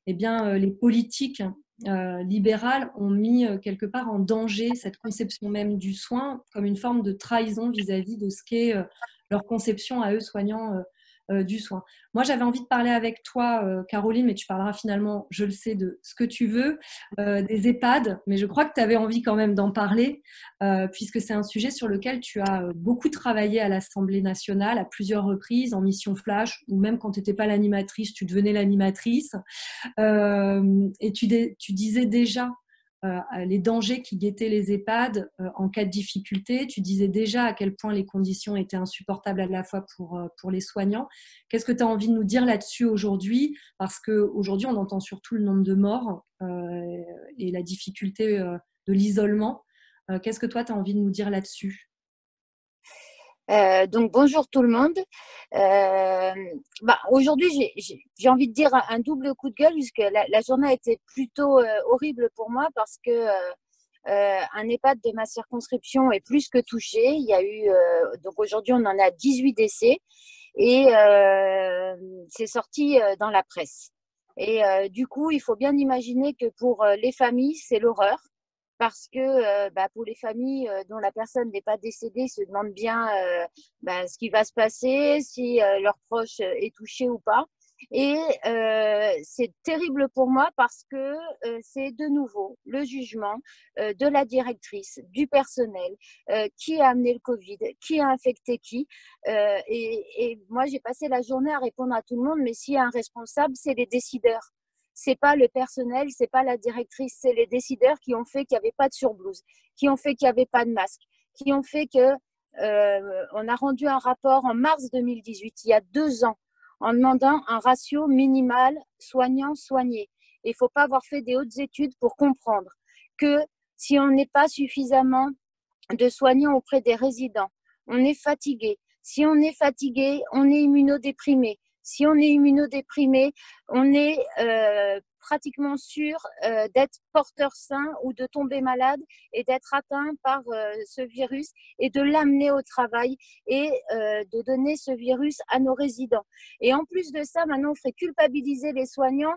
les politiques libérales ont mis quelque part en danger cette conception même du soin comme une forme de trahison vis-à-vis de ce qu'est leur conception à eux soignants du soin. Moi, j'avais envie de parler avec toi, Caroline, mais tu parleras finalement, je le sais, de ce que tu veux, des EHPAD, mais je crois que tu avais envie quand même d'en parler, puisque c'est un sujet sur lequel tu as beaucoup travaillé à l'Assemblée nationale à plusieurs reprises, en mission flash, ou même quand tu n'étais pas l'animatrice, tu devenais l'animatrice. Et tu disais déjà les dangers qui guettaient les EHPAD en cas de difficulté. Tu disais déjà à quel point les conditions étaient insupportables à la fois pour les soignants. Qu'est-ce que tu as envie de nous dire là-dessus aujourd'hui? Parce qu'aujourd'hui, on entend surtout le nombre de morts et la difficulté de l'isolement. Qu'est-ce que toi, tu as envie de nous dire là-dessus? Donc bonjour tout le monde. Aujourd'hui, j'ai envie de dire un double coup de gueule puisque la journée a été plutôt horrible pour moi parce que un EHPAD de ma circonscription est plus que touché. Il y a eu donc aujourd'hui on en a 18 décès et c'est sorti dans la presse. Et du coup, il faut bien imaginer que pour les familles, c'est l'horreur. Parce que pour les familles dont la personne n'est pas décédée, se demandent bien ce qui va se passer, si leur proche est touché ou pas. Et c'est terrible pour moi parce que c'est de nouveau le jugement de la directrice, du personnel, qui a amené le Covid, qui a infecté qui. Et moi, j'ai passé la journée à répondre à tout le monde, mais s'il y a un responsable, c'est les décideurs. c'est pas le personnel, c'est pas la directrice, c'est les décideurs qui ont fait qu'il n'y avait pas de surblouse, qui ont fait qu'il n'y avait pas de masque, qui ont fait que on a rendu un rapport en mars 2018, il y a 2 ans, en demandant un ratio minimal soignants-soignés. Il ne faut pas avoir fait des hautes études pour comprendre que si on n'est pas suffisamment de soignants auprès des résidents, on est fatigué. Si on est fatigué, on est immunodéprimé. Si on est immunodéprimé, on est pratiquement sûr d'être porteur sain ou de tomber malade et d'être atteint par ce virus et de l'amener au travail et de donner ce virus à nos résidents. Et en plus de ça, maintenant, on ferait culpabiliser les soignants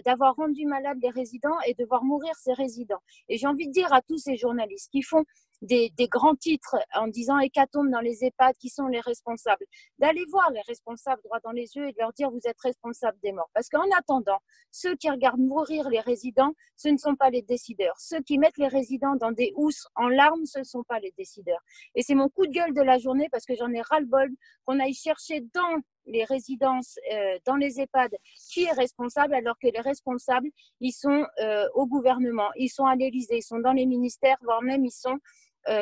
d'avoir rendu malades les résidents et de voir mourir ces résidents. Et j'ai envie de dire à tous ces journalistes qui font des grands titres en disant hécatombe dans les EHPAD, qui sont les responsables, d'aller voir les responsables droit dans les yeux et de leur dire vous êtes responsables des morts. Parce qu'en attendant, ceux qui regardent mourir les résidents, ce ne sont pas les décideurs. Ceux qui mettent les résidents dans des housses en larmes, ce ne sont pas les décideurs. Et c'est mon coup de gueule de la journée parce que j'en ai ras-le-bol qu'on aille chercher dans les résidences, dans les EHPAD, qui est responsable, alors que les responsables, ils sont au gouvernement, ils sont à l'Élysée, ils sont dans les ministères, voire même ils sont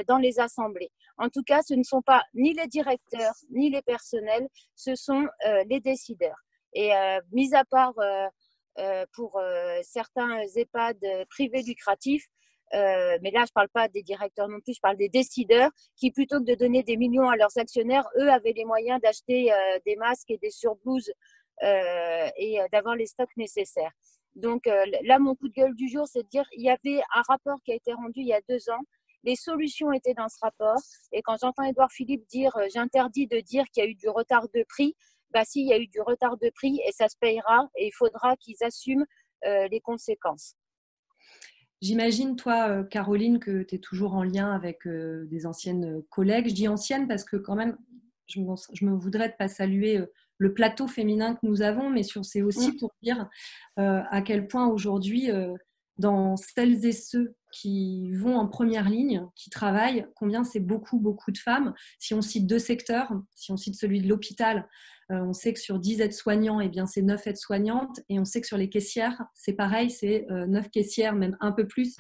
dans les assemblées. En tout cas, ce ne sont pas ni les directeurs, ni les personnels, ce sont les décideurs. Et mis à part pour certains EHPAD privés lucratifs, mais là, je ne parle pas des directeurs non plus, je parle des décideurs qui, plutôt que de donner des millions à leurs actionnaires, eux avaient les moyens d'acheter des masques et des surblouses et d'avoir les stocks nécessaires. Donc là, mon coup de gueule du jour, c'est de dire il y avait un rapport qui a été rendu il y a 2 ans. Les solutions étaient dans ce rapport. Et quand j'entends Édouard Philippe dire j'interdis de dire qu'il y a eu du retard de prix, bah si, il y a eu du retard de prix et ça se payera et il faudra qu'ils assument les conséquences. J'imagine, toi, Caroline, que tu es toujours en lien avec des anciennes collègues. Je dis anciennes parce que quand même, je me voudrais de pas saluer le plateau féminin que nous avons, mais c'est aussi pour dire à quel point aujourd'hui, dans celles et ceux qui vont en première ligne, qui travaillent, combien c'est beaucoup, beaucoup de femmes. Si on cite 2 secteurs, si on cite celui de l'hôpital, on sait que sur 10 aides-soignants, eh bien, c'est 9 aides-soignantes. Et on sait que sur les caissières, c'est pareil, c'est 9 caissières, même un peu plus,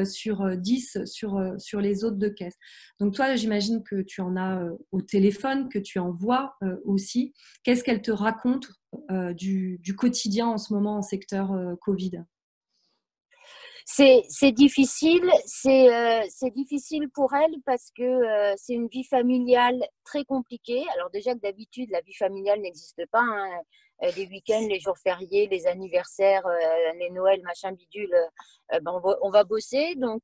sur 10 sur les autres de caisse. Donc toi, j'imagine que tu en as au téléphone, que tu en vois aussi. Qu'est-ce qu'elle te raconte du quotidien en ce moment en secteur Covid ? C'est difficile, c'est difficile pour elle parce que c'est une vie familiale très compliquée. Alors déjà que d'habitude, la vie familiale n'existe pas, hein. Les week-ends, les jours fériés, les anniversaires, les Noëls, machin bidule, ben on va bosser. Donc,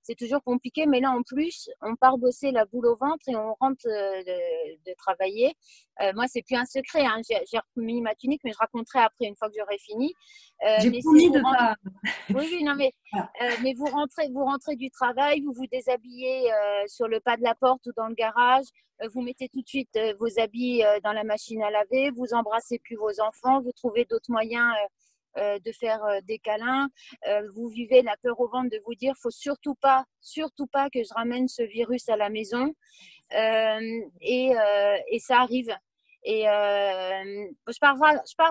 c'est toujours compliqué. Mais là, en plus, on part bosser la boule au ventre et on rentre de travailler. Moi, c'est plus un secret, hein. J'ai remis ma tunique, mais je raconterai après une fois que j'aurai fini. J'ai promis de pas... Oui, non, mais vous rentrez du travail, vous vous déshabillez sur le pas de la porte ou dans le garage, vous mettez tout de suite vos habits dans la machine à laver, vous embrassez plus vos enfants, vous trouvez d'autres moyens de faire des câlins, vous vivez la peur au ventre de vous dire faut surtout pas que je ramène ce virus à la maison et ça arrive. Et je parle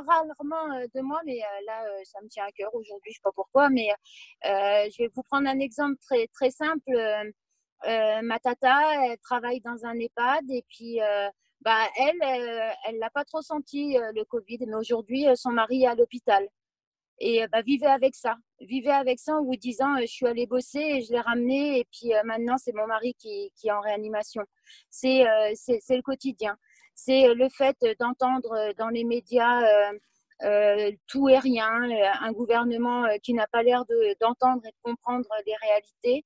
rarement de moi, mais là, ça me tient à cœur aujourd'hui, je ne sais pas pourquoi, mais je vais vous prendre un exemple très, très simple. Ma tata, elle travaille dans un EHPAD et puis elle n'a pas trop senti le Covid, mais aujourd'hui, son mari est à l'hôpital. Et vivez avec ça en vous disant je suis allée bosser et je l'ai ramené et puis maintenant c'est mon mari qui est en réanimation. C'est le quotidien. C'est le fait d'entendre dans les médias tout et rien, un gouvernement qui n'a pas l'air d'entendre et de comprendre les réalités.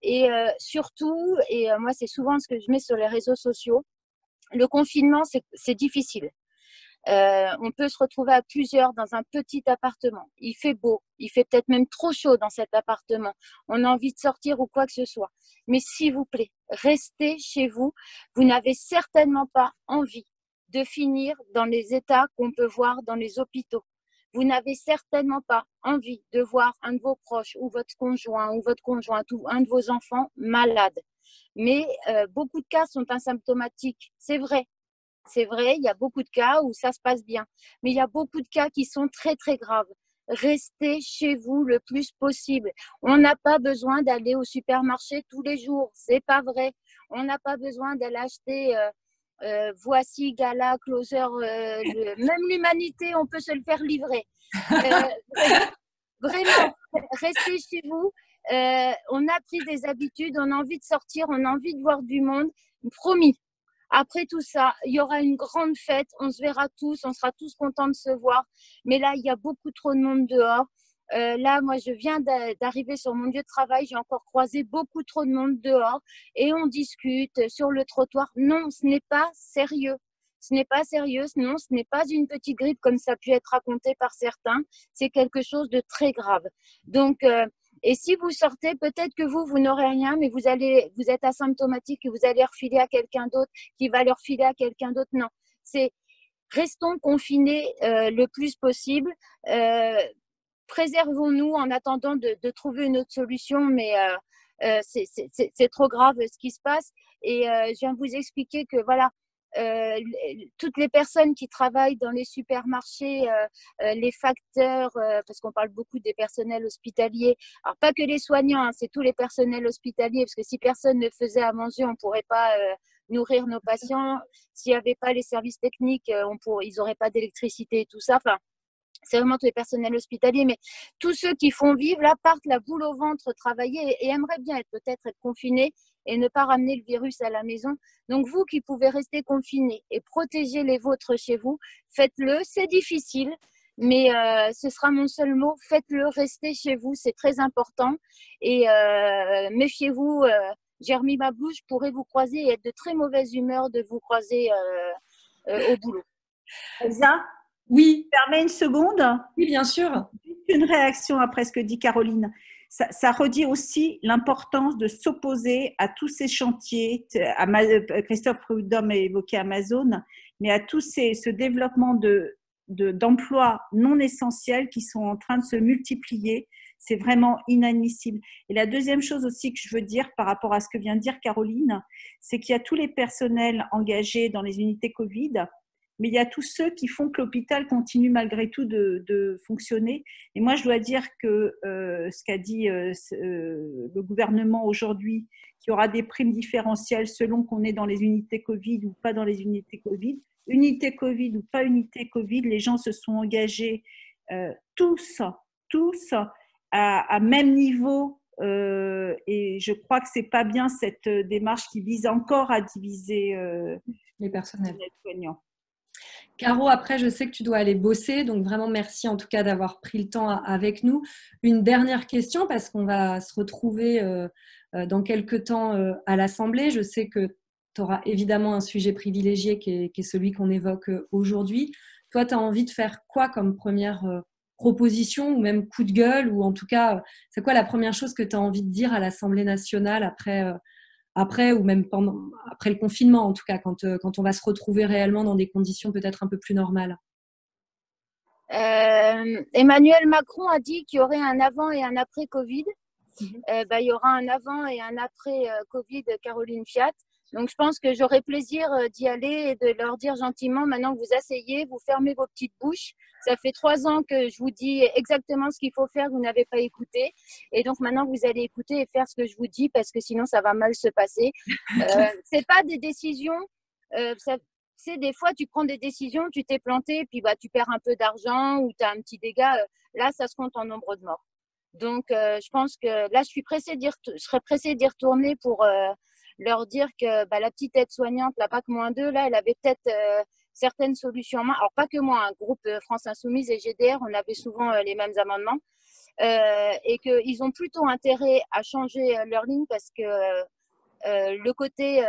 Et surtout, et moi c'est souvent ce que je mets sur les réseaux sociaux, le confinement c'est difficile. On peut se retrouver à plusieurs dans un petit appartement. Il fait beau, il fait peut-être même trop chaud dans cet appartement. On a envie de sortir ou quoi que ce soit. Mais s'il vous plaît, restez chez vous. Vous n'avez certainement pas envie de finir dans les états qu'on peut voir dans les hôpitaux. Vous n'avez certainement pas envie de voir un de vos proches ou votre conjoint ou votre conjointe ou un de vos enfants malade. Mais beaucoup de cas sont asymptomatiques, c'est vrai. C'est vrai, il y a beaucoup de cas où ça se passe bien, mais il y a beaucoup de cas qui sont très, très graves. restez chez vous le plus possible. On n'a pas besoin d'aller au supermarché tous les jours, c'est pas vrai. On n'a pas besoin d'aller acheter Voici, Gala, Closer, même l'humanité, on peut se le faire livrer. Vraiment, restez chez vous. On a pris des habitudes, on a envie de sortir, on a envie de voir du monde. Promis. Après tout ça, il y aura une grande fête, on se verra tous, on sera tous contents de se voir. Mais là, il y a beaucoup trop de monde dehors. Là, moi, je viens d'arriver sur mon lieu de travail, j'ai encore croisé beaucoup trop de monde dehors et on discute sur le trottoir. Non, ce n'est pas sérieux. Ce n'est pas sérieux, non, ce n'est pas une petite grippe comme ça a pu être raconté par certains. C'est quelque chose de très grave. Donc, et si vous sortez, peut-être que vous n'aurez rien, mais vous êtes asymptomatique et vous allez refiler à quelqu'un d'autre qui va le refiler à quelqu'un d'autre. Non, restons confinés le plus possible. Préservons-nous en attendant de trouver une autre solution, mais c'est trop grave ce qui se passe. Et je viens de vous expliquer que voilà, toutes les personnes qui travaillent dans les supermarchés, les facteurs, parce qu'on parle beaucoup des personnels hospitaliers, alors pas que les soignants, hein, c'est tous les personnels hospitaliers, parce que si personne ne faisait à manger, on ne pourrait pas nourrir nos patients. S'il n'y avait pas les services techniques, ils n'auraient pas d'électricité et tout ça. Enfin, c'est vraiment tous les personnels hospitaliers, mais tous ceux qui font vivre, là, partent la boule au ventre travailler et aimeraient bien peut-être être confinés et ne pas ramener le virus à la maison. Donc, vous qui pouvez rester confinés et protéger les vôtres chez vous, faites-le. C'est difficile, mais ce sera mon seul mot. Faites-le, restez chez vous, c'est très important. Et méfiez-vous, j'ai remis ma bouche, je pourrais vous croiser et être de très mauvaise humeur de vous croiser au boulot. Elsa ? Oui. Tu permets une seconde? Oui, bien sûr. Une réaction après ce que dit Caroline. Ça redit aussi l'importance de s'opposer à tous ces chantiers. Christophe Prudhomme a évoqué Amazon, mais à tout ce développement d'emplois non essentiels qui sont en train de se multiplier. C'est vraiment inadmissible. Et la deuxième chose aussi que je veux dire par rapport à ce que vient de dire Caroline, c'est qu'il y a tous les personnels engagés dans les unités Covid, mais il y a tous ceux qui font que l'hôpital continue malgré tout de fonctionner. Et moi, je dois dire que ce qu'a dit le gouvernement aujourd'hui, qu'il y aura des primes différentielles selon qu'on est dans les unités Covid ou pas dans les unités Covid. Unité Covid ou pas unité Covid, les gens se sont engagés tous à même niveau. Et je crois que c'est pas bien cette démarche qui vise encore à diviser les personnels soignants. Caro, après, je sais que tu dois aller bosser, donc vraiment merci en tout cas d'avoir pris le temps avec nous. Une dernière question, parce qu'on va se retrouver dans quelques temps à l'Assemblée. Je sais que tu auras évidemment un sujet privilégié qui est celui qu'on évoque aujourd'hui. Toi, tu as envie de faire quoi comme première proposition ou même coup de gueule, ou en tout cas, c'est quoi la première chose que tu as envie de dire à l'Assemblée nationale après ou même après le confinement, en tout cas, quand on va se retrouver réellement dans des conditions peut-être un peu plus normales? Emmanuel Macron a dit qu'il y aurait un avant et un après Covid. Il y aura un avant et un après Covid Caroline Fiat. Donc, je pense que j'aurai plaisir d'y aller et de leur dire gentiment, maintenant que vous asseyez, vous fermez vos petites bouches. Ça fait 3 ans que je vous dis exactement ce qu'il faut faire, vous n'avez pas écouté. Et donc, maintenant, vous allez écouter et faire ce que je vous dis parce que sinon, ça va mal se passer. C'est pas des décisions. C'est des fois, tu prends des décisions, tu t'es planté, puis tu perds un peu d'argent ou tu as un petit dégât. Là, ça se compte en nombre de morts. Donc, je pense que là, je serais pressée d'y retourner pour leur dire que la petite aide-soignante, la PAC-2, là, elle avait peut-être certaines solutions en main. Alors, pas que moi, un groupe France Insoumise et GDR, on avait souvent les mêmes amendements. Et qu'ils ont plutôt intérêt à changer leur ligne parce que le côté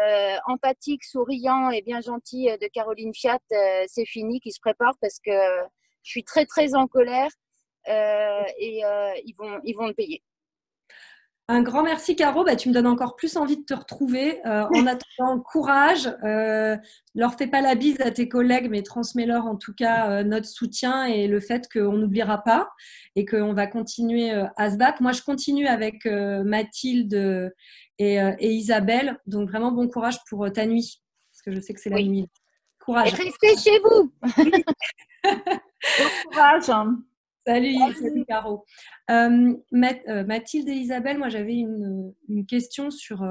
empathique, souriant et bien gentil de Caroline Fiat, c'est fini, qui se prépare parce que je suis très, très en colère et ils vont le payer. Un grand merci, Caro. Tu me donnes encore plus envie de te retrouver. En attendant, courage. Leur fais pas la bise à tes collègues, mais transmets-leur en tout cas notre soutien et le fait qu'on n'oubliera pas et qu'on va continuer à se battre. Moi, je continue avec Mathilde et Isabelle. Donc, vraiment, bon courage pour ta nuit, parce que je sais que c'est la nuit. Courage. Et restez chez vous. Bon courage. Salut Caro. Mathilde et Isabelle, moi j'avais une question sur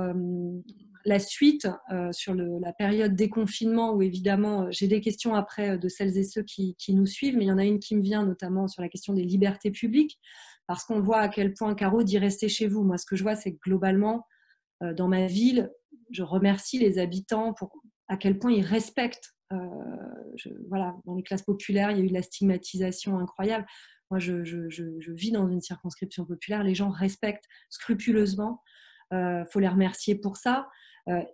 la suite, sur la période déconfinement, où évidemment j'ai des questions après de celles et ceux qui nous suivent, mais il y en a une qui me vient notamment sur la question des libertés publiques, parce qu'on voit à quel point Caro dit restez chez vous. Moi ce que je vois, c'est que globalement, dans ma ville, je remercie les habitants pour à quel point ils respectent. Voilà, dans les classes populaires, il y a eu de la stigmatisation incroyable. Moi, je vis dans une circonscription populaire. Les gens respectent scrupuleusement. Faut les remercier pour ça.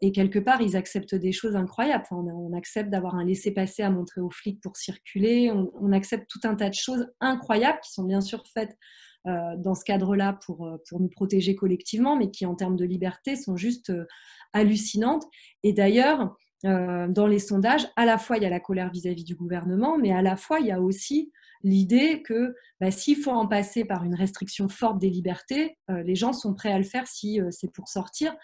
Et quelque part, ils acceptent des choses incroyables. Enfin, on accepte d'avoir un laissez-passer à montrer aux flics pour circuler. On accepte tout un tas de choses incroyables qui sont bien sûr faites dans ce cadre-là pour nous protéger collectivement, mais qui, en termes de liberté, sont juste hallucinantes. Et d'ailleurs, dans les sondages, à la fois, il y a la colère vis-à-vis du gouvernement, mais à la fois, il y a aussi l'idée que s'il faut en passer par une restriction forte des libertés, les gens sont prêts à le faire si c'est pour sortir.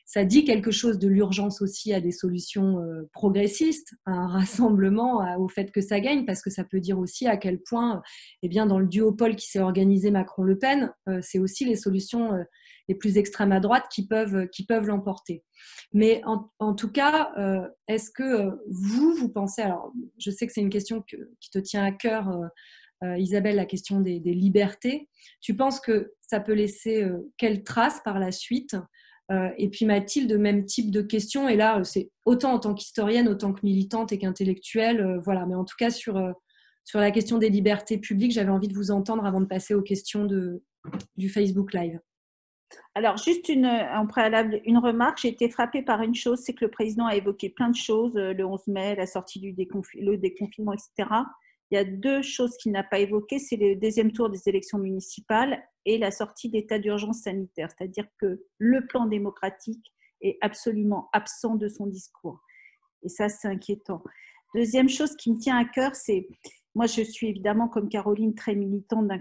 Ça dit quelque chose de l'urgence aussi à des solutions progressistes, à un rassemblement, au fait que ça gagne, parce que ça peut dire aussi à quel point, dans le duopole qui s'est organisé Macron-Le Pen, c'est aussi les solutions les plus extrêmes à droite qui peuvent l'emporter. Mais en tout cas, est-ce que vous pensez, alors je sais que c'est une question qui te tient à cœur, Isabelle, la question des libertés, tu penses que ça peut laisser quelle trace par la suite? Et puis Mathilde, même type de question, et là c'est autant en tant qu'historienne, autant que militante et qu'intellectuelle, voilà. Mais en tout cas sur la question des libertés publiques, j'avais envie de vous entendre avant de passer aux questions du Facebook Live. Alors, juste en préalable, une remarque. J'ai été frappée par une chose, c'est que le président a évoqué plein de choses, le 11 mai, la sortie le déconfinement, etc. Il y a deux choses qu'il n'a pas évoquées, c'est le deuxième tour des élections municipales et la sortie d'état d'urgence sanitaire. C'est-à-dire que le plan démocratique est absolument absent de son discours. Et ça, c'est inquiétant. Deuxième chose qui me tient à cœur, c'est, moi je suis évidemment comme Caroline très militante d'un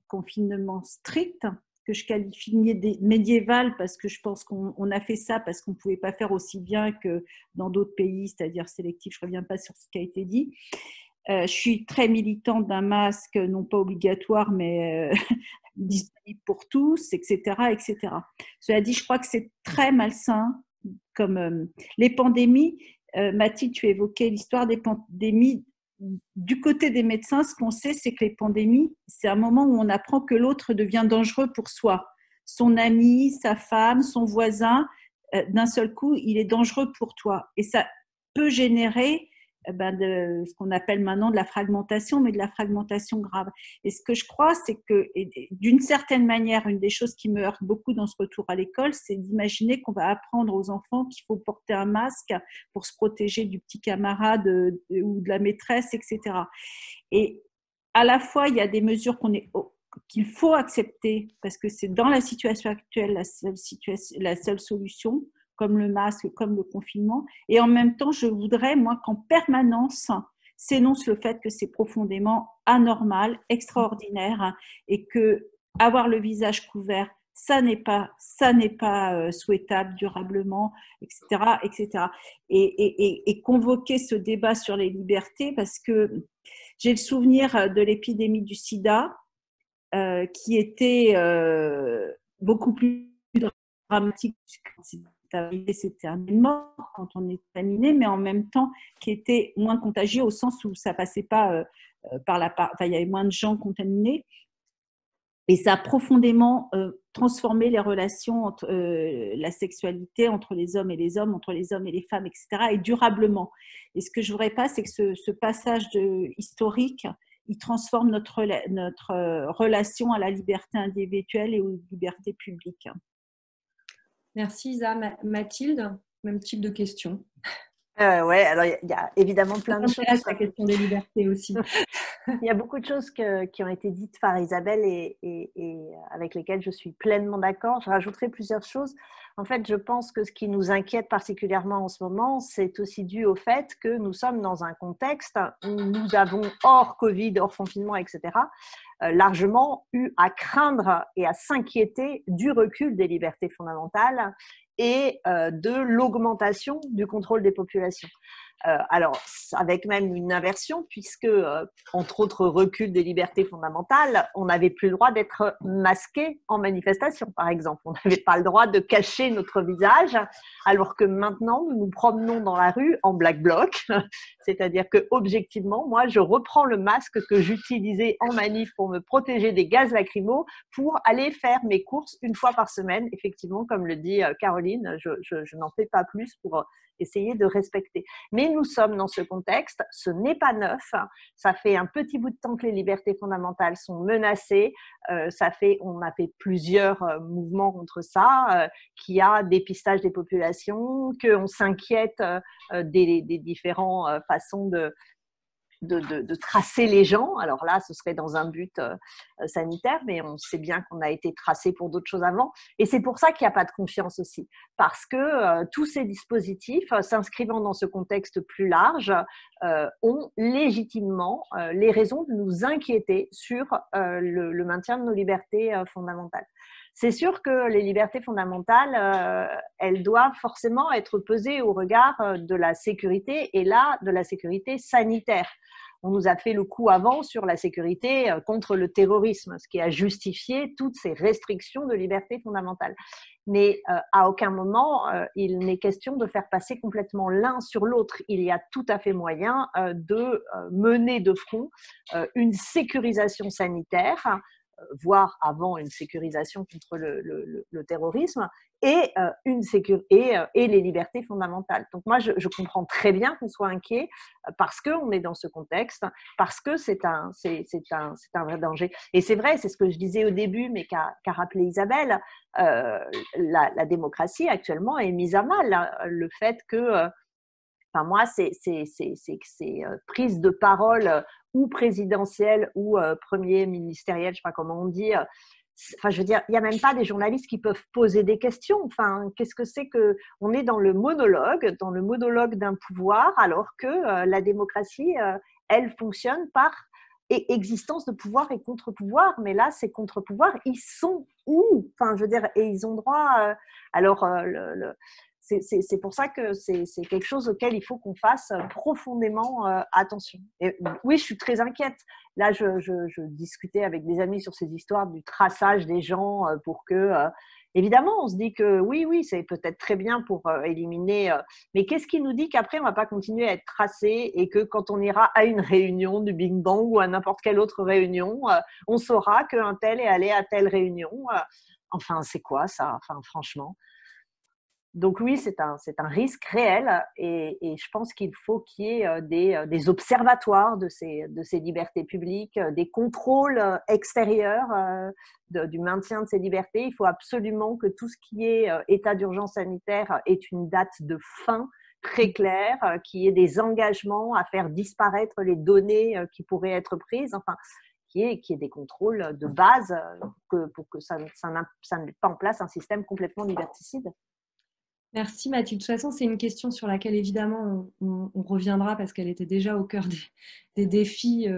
confinement strict, que je qualifie médiéval, parce que je pense qu'on a fait ça parce qu'on ne pouvait pas faire aussi bien que dans d'autres pays, c'est-à-dire sélectif. Je ne reviens pas sur ce qui a été dit. Je suis très militante d'un masque, non pas obligatoire, mais disponible pour tous, etc., etc. Cela dit, je crois que c'est très malsain, comme les pandémies. Mathilde, tu évoquais l'histoire des pandémies. Du côté des médecins, ce qu'on sait, c'est que les pandémies, c'est un moment où on apprend que l'autre devient dangereux pour soi. Son ami, sa femme, son voisin, d'un seul coup, il est dangereux pour toi. Et ça peut générer de ce qu'on appelle maintenant de la fragmentation, mais de la fragmentation grave. Et ce que je crois, c'est que, d'une certaine manière, une des choses qui me heurte beaucoup dans ce retour à l'école, c'est d'imaginer qu'on va apprendre aux enfants qu'il faut porter un masque pour se protéger du petit camarade ou de la maîtresse, etc. Et à la fois, il y a des mesures qu'il faut accepter, parce que c'est dans la situation actuelle la seule solution, comme le masque, comme le confinement. Et en même temps, je voudrais, moi, qu'en permanence s'énonce le fait que c'est profondément anormal, extraordinaire, et que avoir le visage couvert, ça n'est pas souhaitable durablement, etc., etc. Et convoquer ce débat sur les libertés, parce que j'ai le souvenir de l'épidémie du sida, qui était beaucoup plus dramatique. C'était un mort quand on est contaminé, mais en même temps qui était moins contagieux au sens où ça passait pas il y avait moins de gens contaminés, et ça a profondément transformé les relations entre la sexualité entre les hommes et les hommes, entre les hommes et les femmes, etc., et durablement. Et ce que je voudrais pas, c'est que ce passage historique, il transforme notre relation à la liberté individuelle et aux libertés publiques. Merci Isa. Mathilde, même type de question. Oui, alors il y a évidemment plein de choses. La question des libertés aussi. Il y a beaucoup de choses qui ont été dites par Isabelle et avec lesquelles je suis pleinement d'accord. Je rajouterai plusieurs choses. En fait, je pense que ce qui nous inquiète particulièrement en ce moment, c'est aussi dû au fait que nous sommes dans un contexte où nous avons, hors Covid, hors confinement, etc., largement eu à craindre et à s'inquiéter du recul des libertés fondamentales et de l'augmentation du contrôle des populations. Alors, avec même une inversion, puisque, entre autres recul des libertés fondamentales, on n'avait plus le droit d'être masqué en manifestation, par exemple. On n'avait pas le droit de cacher notre visage, alors que maintenant, nous nous promenons dans la rue en black bloc. C'est-à-dire que, objectivement, moi, je reprends le masque que j'utilisais en manif pour me protéger des gaz lacrymaux pour aller faire mes courses une fois par semaine. Effectivement, comme le dit Caroline, je n'en fais pas plus pour essayer de respecter. Mais nous sommes dans ce contexte, ce n'est pas neuf, ça fait un petit bout de temps que les libertés fondamentales sont menacées, on a fait plusieurs mouvements contre ça, qu'il y a dépistage des populations, qu'on s'inquiète des différentes façons de tracer les gens. Alors là, ce serait dans un but sanitaire, mais on sait bien qu'on a été tracé pour d'autres choses avant. Et c'est pour ça qu'il n'y a pas de confiance aussi. Parce que tous ces dispositifs, s'inscrivant dans ce contexte plus large, ont légitimement les raisons de nous inquiéter sur le maintien de nos libertés fondamentales. C'est sûr que les libertés fondamentales, elles doivent forcément être pesées au regard de la sécurité, et là, de la sécurité sanitaire. On nous a fait le coup avant sur la sécurité contre le terrorisme, ce qui a justifié toutes ces restrictions de libertés fondamentales. Mais à aucun moment, il n'est question de faire passer complètement l'un sur l'autre. Il y a tout à fait moyen de mener de front une sécurisation sanitaire, voire avant une sécurisation contre le terrorisme, et les libertés fondamentales. Donc moi, je comprends très bien qu'on soit inquiet parce qu'on est dans ce contexte, parce que c'est un vrai danger. Et c'est vrai, c'est ce que je disais au début, mais qu'a rappelé Isabelle, la démocratie actuellement est mise à mal. Le fait que... Enfin, moi, c'est prise de parole ou présidentielle ou premier ministériel, je ne sais pas comment on dit. Enfin, je veux dire, il n'y a même pas des journalistes qui peuvent poser des questions. Enfin, qu'est-ce que c'est que... On est dans le monologue d'un pouvoir, alors que la démocratie, elle fonctionne par existence de pouvoir et contre-pouvoir. Mais là, ces contre-pouvoirs, ils sont où? Enfin, je veux dire, et ils ont droit... c'est pour ça que c'est quelque chose auquel il faut qu'on fasse profondément attention. Et oui, je suis très inquiète. Là, je discutais avec des amis sur ces histoires du traçage des gens pour que... évidemment, on se dit que oui, c'est peut-être très bien pour éliminer... mais qu'est-ce qui nous dit qu'après, on ne va pas continuer à être tracé et que quand on ira à une réunion du Big Bang ou à n'importe quelle autre réunion, on saura qu'un tel est allé à telle réunion. Enfin, c'est quoi ça? Enfin, franchement... Donc oui, c'est un risque réel et je pense qu'il faut qu'il y ait des observatoires de ces libertés publiques, des contrôles extérieurs du maintien de ces libertés. Il faut absolument que tout ce qui est état d'urgence sanitaire ait une date de fin très claire, qu'il y ait des engagements à faire disparaître les données qui pourraient être prises. Enfin, qu'il y ait des contrôles de base pour que ça ne mette pas en place un système complètement liberticide. Merci Mathilde. De toute façon, c'est une question sur laquelle évidemment on reviendra parce qu'elle était déjà au cœur des défis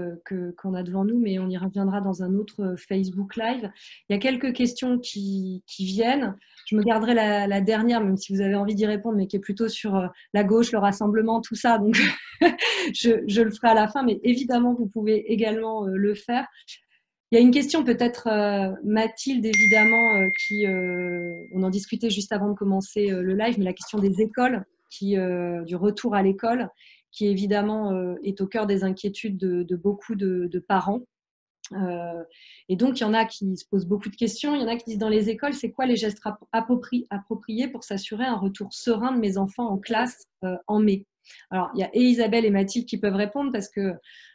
qu'on a devant nous, mais on y reviendra dans un autre Facebook Live. Il y a quelques questions qui viennent. Je me garderai la dernière, même si vous avez envie d'y répondre, mais qui est plutôt sur la gauche, le rassemblement, tout ça. Donc, je le ferai à la fin, mais évidemment, vous pouvez également le faire. Il y a une question peut-être, Mathilde, évidemment, on en discutait juste avant de commencer le live, mais la question des écoles, du retour à l'école, qui évidemment est au cœur des inquiétudes de beaucoup de parents. Et donc, il y en a qui se posent beaucoup de questions. Il y en a qui disent dans les écoles, c'est quoi les gestes appropriés pour s'assurer un retour serein de mes enfants en classe en mai? Alors, il y a Isabelle et Mathilde qui peuvent répondre parce que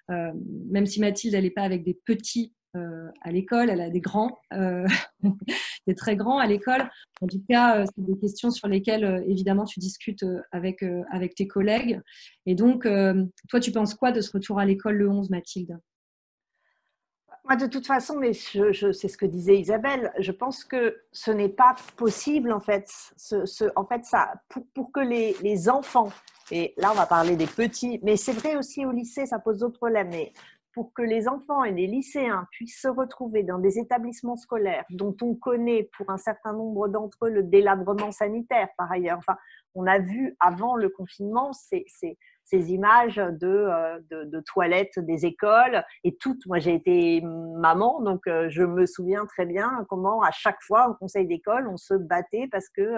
même si Mathilde, elle n'est pas avec des petits à l'école, elle a des grands, des très grands à l'école. En tout cas, c'est des questions sur lesquelles, évidemment, tu discutes avec tes collègues. Et donc, toi, tu penses quoi de ce retour à l'école le 11, Mathilde? Moi, de toute façon, mais c'est ce que disait Isabelle, je pense que ce n'est pas possible, en fait. En fait, ça, pour que les enfants, et là, on va parler des petits, mais c'est vrai aussi au lycée, ça pose d'autres problèmes, mais pour que les enfants et les lycéens puissent se retrouver dans des établissements scolaires dont on connaît pour un certain nombre d'entre eux le délabrement sanitaire, par ailleurs. Enfin, on a vu avant le confinement, c'est ces images de toilettes des écoles. Et moi j'ai été maman, donc je me souviens très bien comment à chaque fois au conseil d'école, on se battait parce que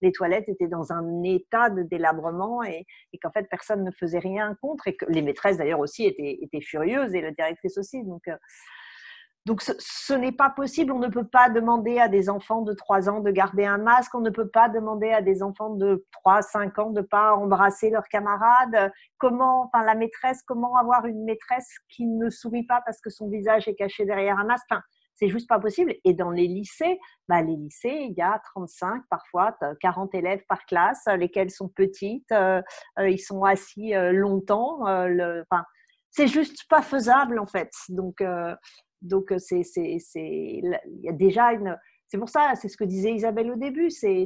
les toilettes étaient dans un état de délabrement et qu'en fait personne ne faisait rien contre, et que les maîtresses d'ailleurs aussi étaient furieuses, et la directrice aussi. Donc, ce n'est pas possible. On ne peut pas demander à des enfants de 3 ans de garder un masque. On ne peut pas demander à des enfants de 3, 5 ans de ne pas embrasser leurs camarades. Comment avoir une maîtresse qui ne sourit pas parce que son visage est caché derrière un masque? Enfin, c'est juste pas possible. Et dans les lycées, il y a 35, parfois 40 élèves par classe, lesquelles sont petites. Ils sont assis longtemps. C'est juste pas faisable, en fait. Donc, il y a déjà c'est pour ça, c'est ce que disait Isabelle au début, c'est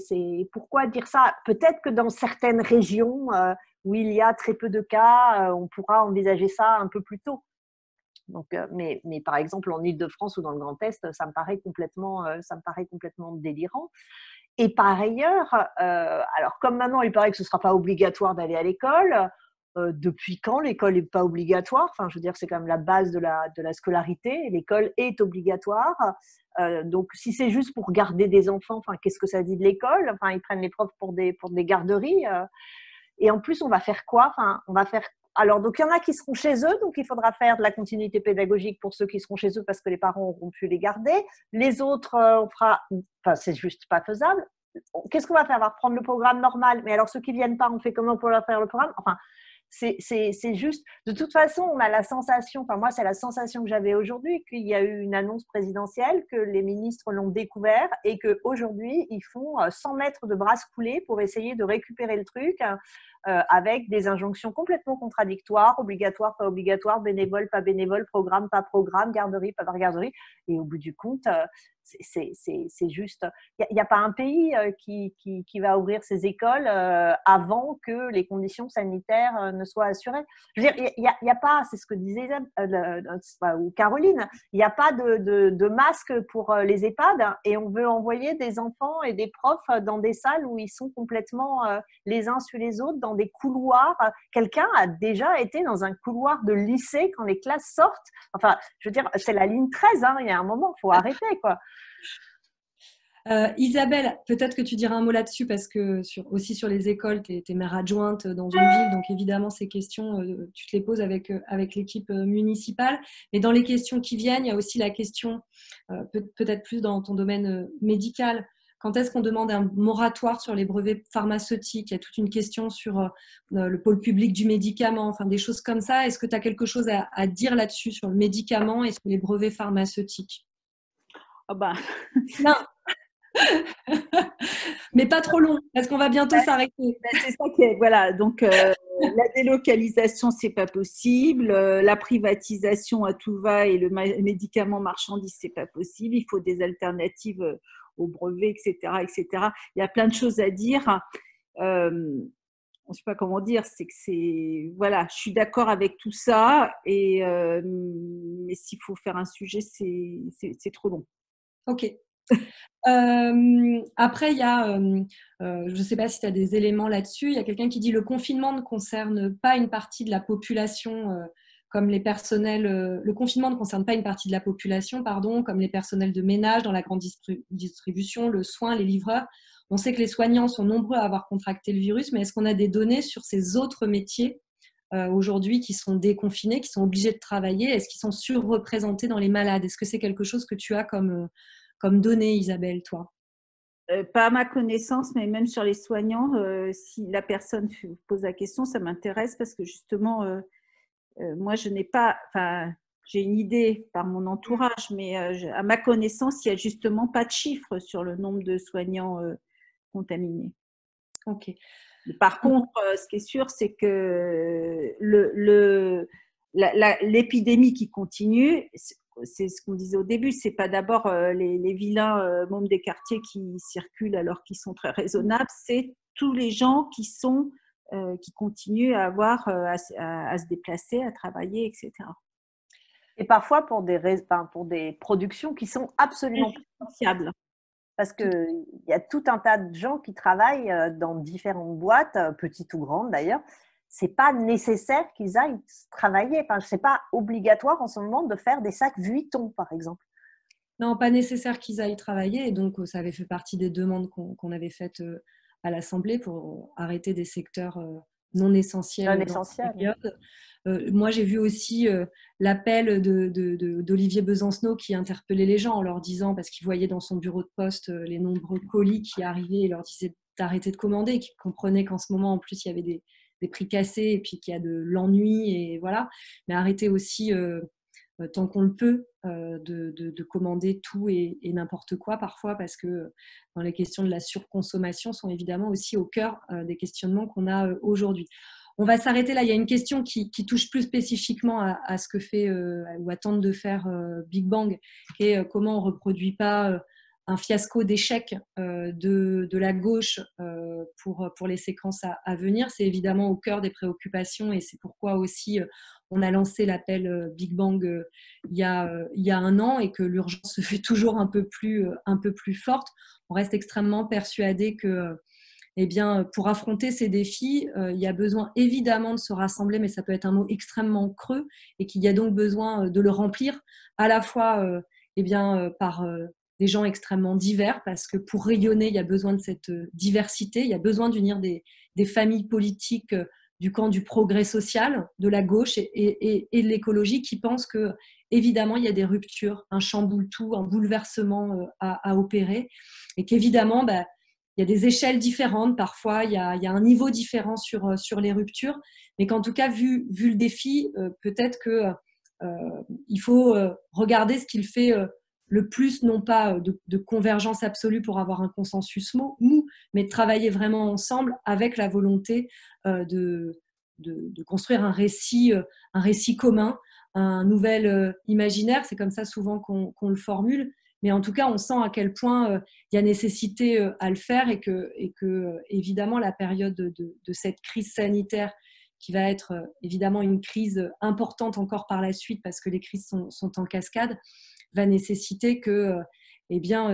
pourquoi dire ça? Peut-être que dans certaines régions où il y a très peu de cas, on pourra envisager ça un peu plus tôt. Donc, mais par exemple, en Île-de-France ou dans le Grand Est, ça me paraît complètement délirant. Et par ailleurs, alors comme maintenant, il paraît que ce ne sera pas obligatoire d'aller à l'école. Depuis quand l'école n'est pas obligatoire? Enfin, je veux dire, c'est quand même la base de la scolarité. L'école est obligatoire. Donc, si c'est juste pour garder des enfants, enfin, qu'est-ce que ça dit de l'école? Enfin, ils prennent les profs pour des garderies. Et en plus, on va faire quoi? Enfin, alors, donc, il y en a qui seront chez eux, donc il faudra faire de la continuité pédagogique pour ceux qui seront chez eux parce que les parents auront pu les garder. Les autres, c'est juste pas faisable. Qu'est-ce qu'on va faire? On va reprendre le programme normal. Mais alors, ceux qui viennent pas, on fait comment pour leur faire le programme? Enfin, c'est juste, de toute façon, on a la sensation, enfin moi c'est la sensation que j'avais aujourd'hui, qu'il y a eu une annonce présidentielle, que les ministres l'ont découvert et qu'aujourd'hui ils font 100 mètres de brasse coulée pour essayer de récupérer le truc avec des injonctions complètement contradictoires, obligatoire, pas obligatoire, bénévole, pas bénévole, programme, pas programme, garderie, pas garderie. Et au bout du compte, c'est juste, il n'y a pas un pays qui va ouvrir ses écoles avant que les conditions sanitaires ne soient assurées. Je veux dire, il y a pas, c'est ce que disait ou Caroline, il n'y a pas de masque pour les EHPAD et on veut envoyer des enfants et des profs dans des salles où ils sont complètement les uns sur les autres, dans des couloirs. Quelqu'un a déjà été dans un couloir de lycée quand les classes sortent. Enfin, je veux dire, c'est la ligne 13, hein, il y a un moment, il faut arrêter, quoi. Isabelle, peut-être que tu diras un mot là-dessus parce que aussi sur les écoles, tu es mère adjointe dans une ville, donc évidemment ces questions, tu te les poses avec l'équipe municipale. Mais dans les questions qui viennent, il y a aussi la question, peut-être plus dans ton domaine médical. Quand est-ce qu'on demande un moratoire sur les brevets pharmaceutiques? Il y a toute une question sur le pôle public du médicament, enfin des choses comme ça. Est-ce que tu as quelque chose à dire là-dessus sur le médicament et sur les brevets pharmaceutiques? Oh ben. Non. Mais pas trop long, parce qu'on va bientôt s'arrêter. C'est ça qui est, voilà. Donc, la délocalisation, c'est pas possible. La privatisation à tout va et le médicament marchandise, c'est pas possible. Il faut des alternatives aux brevets, etc., etc. Il y a plein de choses à dire. Je ne sais pas comment dire. Voilà, je suis d'accord avec tout ça. Mais s'il faut faire un sujet, c'est trop long. Ok. Après, il y a, je ne sais pas si tu as des éléments là-dessus, il y a quelqu'un qui dit le confinement ne concerne pas une partie de la population comme les personnels, le confinement ne concerne pas une partie de la population, pardon, comme les personnels de ménage dans la grande distribution, le soin, les livreurs. On sait que les soignants sont nombreux à avoir contracté le virus, mais est-ce qu'on a des données sur ces autres métiers aujourd'hui qui sont déconfinés, qui sont obligés de travailler? Est-ce qu'ils sont surreprésentés dans les malades? Est-ce que c'est quelque chose que tu as comme données, Isabelle, toi? Pas à ma connaissance, mais même sur les soignants, si la personne pose la question, ça m'intéresse parce que justement, moi, je n'ai pas, enfin, j'ai une idée par mon entourage, mais à ma connaissance, il n'y a justement pas de chiffres sur le nombre de soignants contaminés. Ok. Par contre, ce qui est sûr, c'est que l'épidémie qui continue, c'est ce qu'on disait au début, c'est pas d'abord les vilains membres des quartiers qui circulent alors qu'ils sont très raisonnables, c'est tous les gens qui continuent à avoir à se déplacer, à travailler, etc. Et parfois pour des productions qui sont absolument pas fiables. Parce qu'il y a tout un tas de gens qui travaillent dans différentes boîtes, petites ou grandes d'ailleurs, c'est pas nécessaire qu'ils aillent travailler. Enfin, c'est pas obligatoire en ce moment de faire des sacs Vuitton, par exemple. Non, pas nécessaire qu'ils aillent travailler. Et donc, ça avait fait partie des demandes qu'on avait faites à l'Assemblée pour arrêter des secteurs non essentiels Non dans essentiel. cette période. Moi, j'ai vu aussi l'appel d'Olivier Besancenot qui interpellait les gens en leur disant, parce qu'il voyait dans son bureau de poste les nombreux colis qui arrivaient et leur disait d'arrêter de commander, et qu'il comprenait qu'en ce moment, en plus, il y avait des prix cassés et puis qu'il y a de l'ennui, et voilà. Mais arrêter aussi, tant qu'on le peut, de commander tout et n'importe quoi parfois, parce que dans les questions de la surconsommation sont évidemment aussi au cœur des questionnements qu'on a aujourd'hui. On va s'arrêter là. Il y a une question qui touche plus spécifiquement à ce que fait ou à tente de faire Big Bang, qui est comment on ne reproduit pas un fiasco d'échec de la gauche pour les séquences à venir. C'est évidemment au cœur des préoccupations et c'est pourquoi aussi on a lancé l'appel Big Bang il y a 1 an et que l'urgence se fait toujours un peu plus forte. On reste extrêmement persuadé que eh bien, pour affronter ces défis, il y a besoin évidemment de se rassembler, mais ça peut être un mot extrêmement creux et qu'il y a donc besoin de le remplir à la fois par des gens extrêmement divers, parce que pour rayonner, il y a besoin de cette diversité, il y a besoin d'unir des familles politiques du camp du progrès social, de la gauche et de l'écologie qui pensent que, évidemment, il y a des ruptures, un chamboule-tout, un bouleversement à opérer et qu'évidemment, il y a des échelles différentes, parfois il y a un niveau différent sur les ruptures, mais qu'en tout cas, vu le défi, peut-être qu'il faut regarder ce qu'il fait le plus, non pas de convergence absolue pour avoir un consensus mou, mais de travailler vraiment ensemble avec la volonté de construire un récit commun, un nouvel imaginaire. C'est comme ça souvent qu'on le formule. Mais en tout cas, on sent à quel point il y a nécessité à le faire et que évidemment, la période de cette crise sanitaire qui va être évidemment une crise importante encore par la suite parce que les crises sont en cascade, va nécessiter que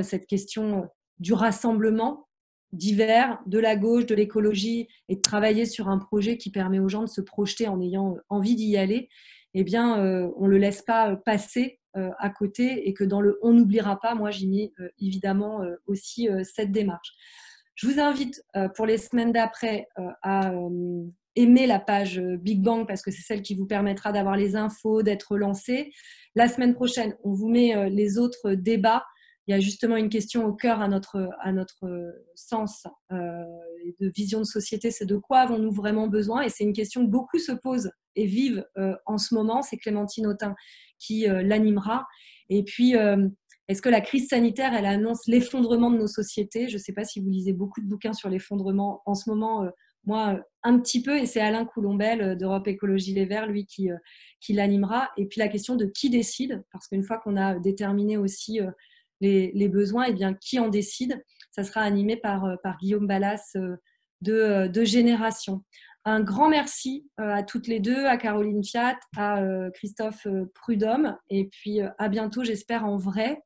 cette question du rassemblement divers, de la gauche, de l'écologie et de travailler sur un projet qui permet aux gens de se projeter en ayant envie d'y aller, on ne le laisse pas passer à côté et que dans le « on n'oubliera pas », moi j'y mets évidemment aussi cette démarche. Je vous invite pour les semaines d'après à aimer la page Big Bang parce que c'est celle qui vous permettra d'avoir les infos, d'être lancé. La semaine prochaine, on vous met les autres débats. Il y a justement une question au cœur à notre sens de vision de société, c'est de quoi avons-nous vraiment besoin? Et c'est une question que beaucoup se posent et vivent en ce moment. C'est Clémentine Autain qui l'animera. Et puis, est-ce que la crise sanitaire, elle annonce l'effondrement de nos sociétés? Je ne sais pas si vous lisez beaucoup de bouquins sur l'effondrement en ce moment. Moi, un petit peu, et c'est Alain Coulombelle d'Europe Écologie Les Verts, lui, qui l'animera. Et puis la question de qui décide, parce qu'une fois qu'on a déterminé aussi les besoins, qui en décide? Ça sera animé par Guillaume Ballas de Génération. Un grand merci à toutes les deux, à Caroline Fiat, à Christophe Prudhomme, et puis à bientôt, j'espère en vrai,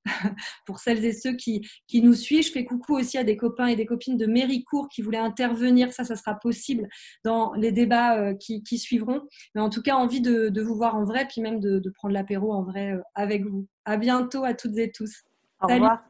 pour celles et ceux qui nous suivent. Je fais coucou aussi à des copains et des copines de Méricourt qui voulaient intervenir. Ça sera possible dans les débats qui suivront. Mais en tout cas, envie de vous voir en vrai, puis même de prendre l'apéro en vrai avec vous. À bientôt à toutes et tous. Au revoir.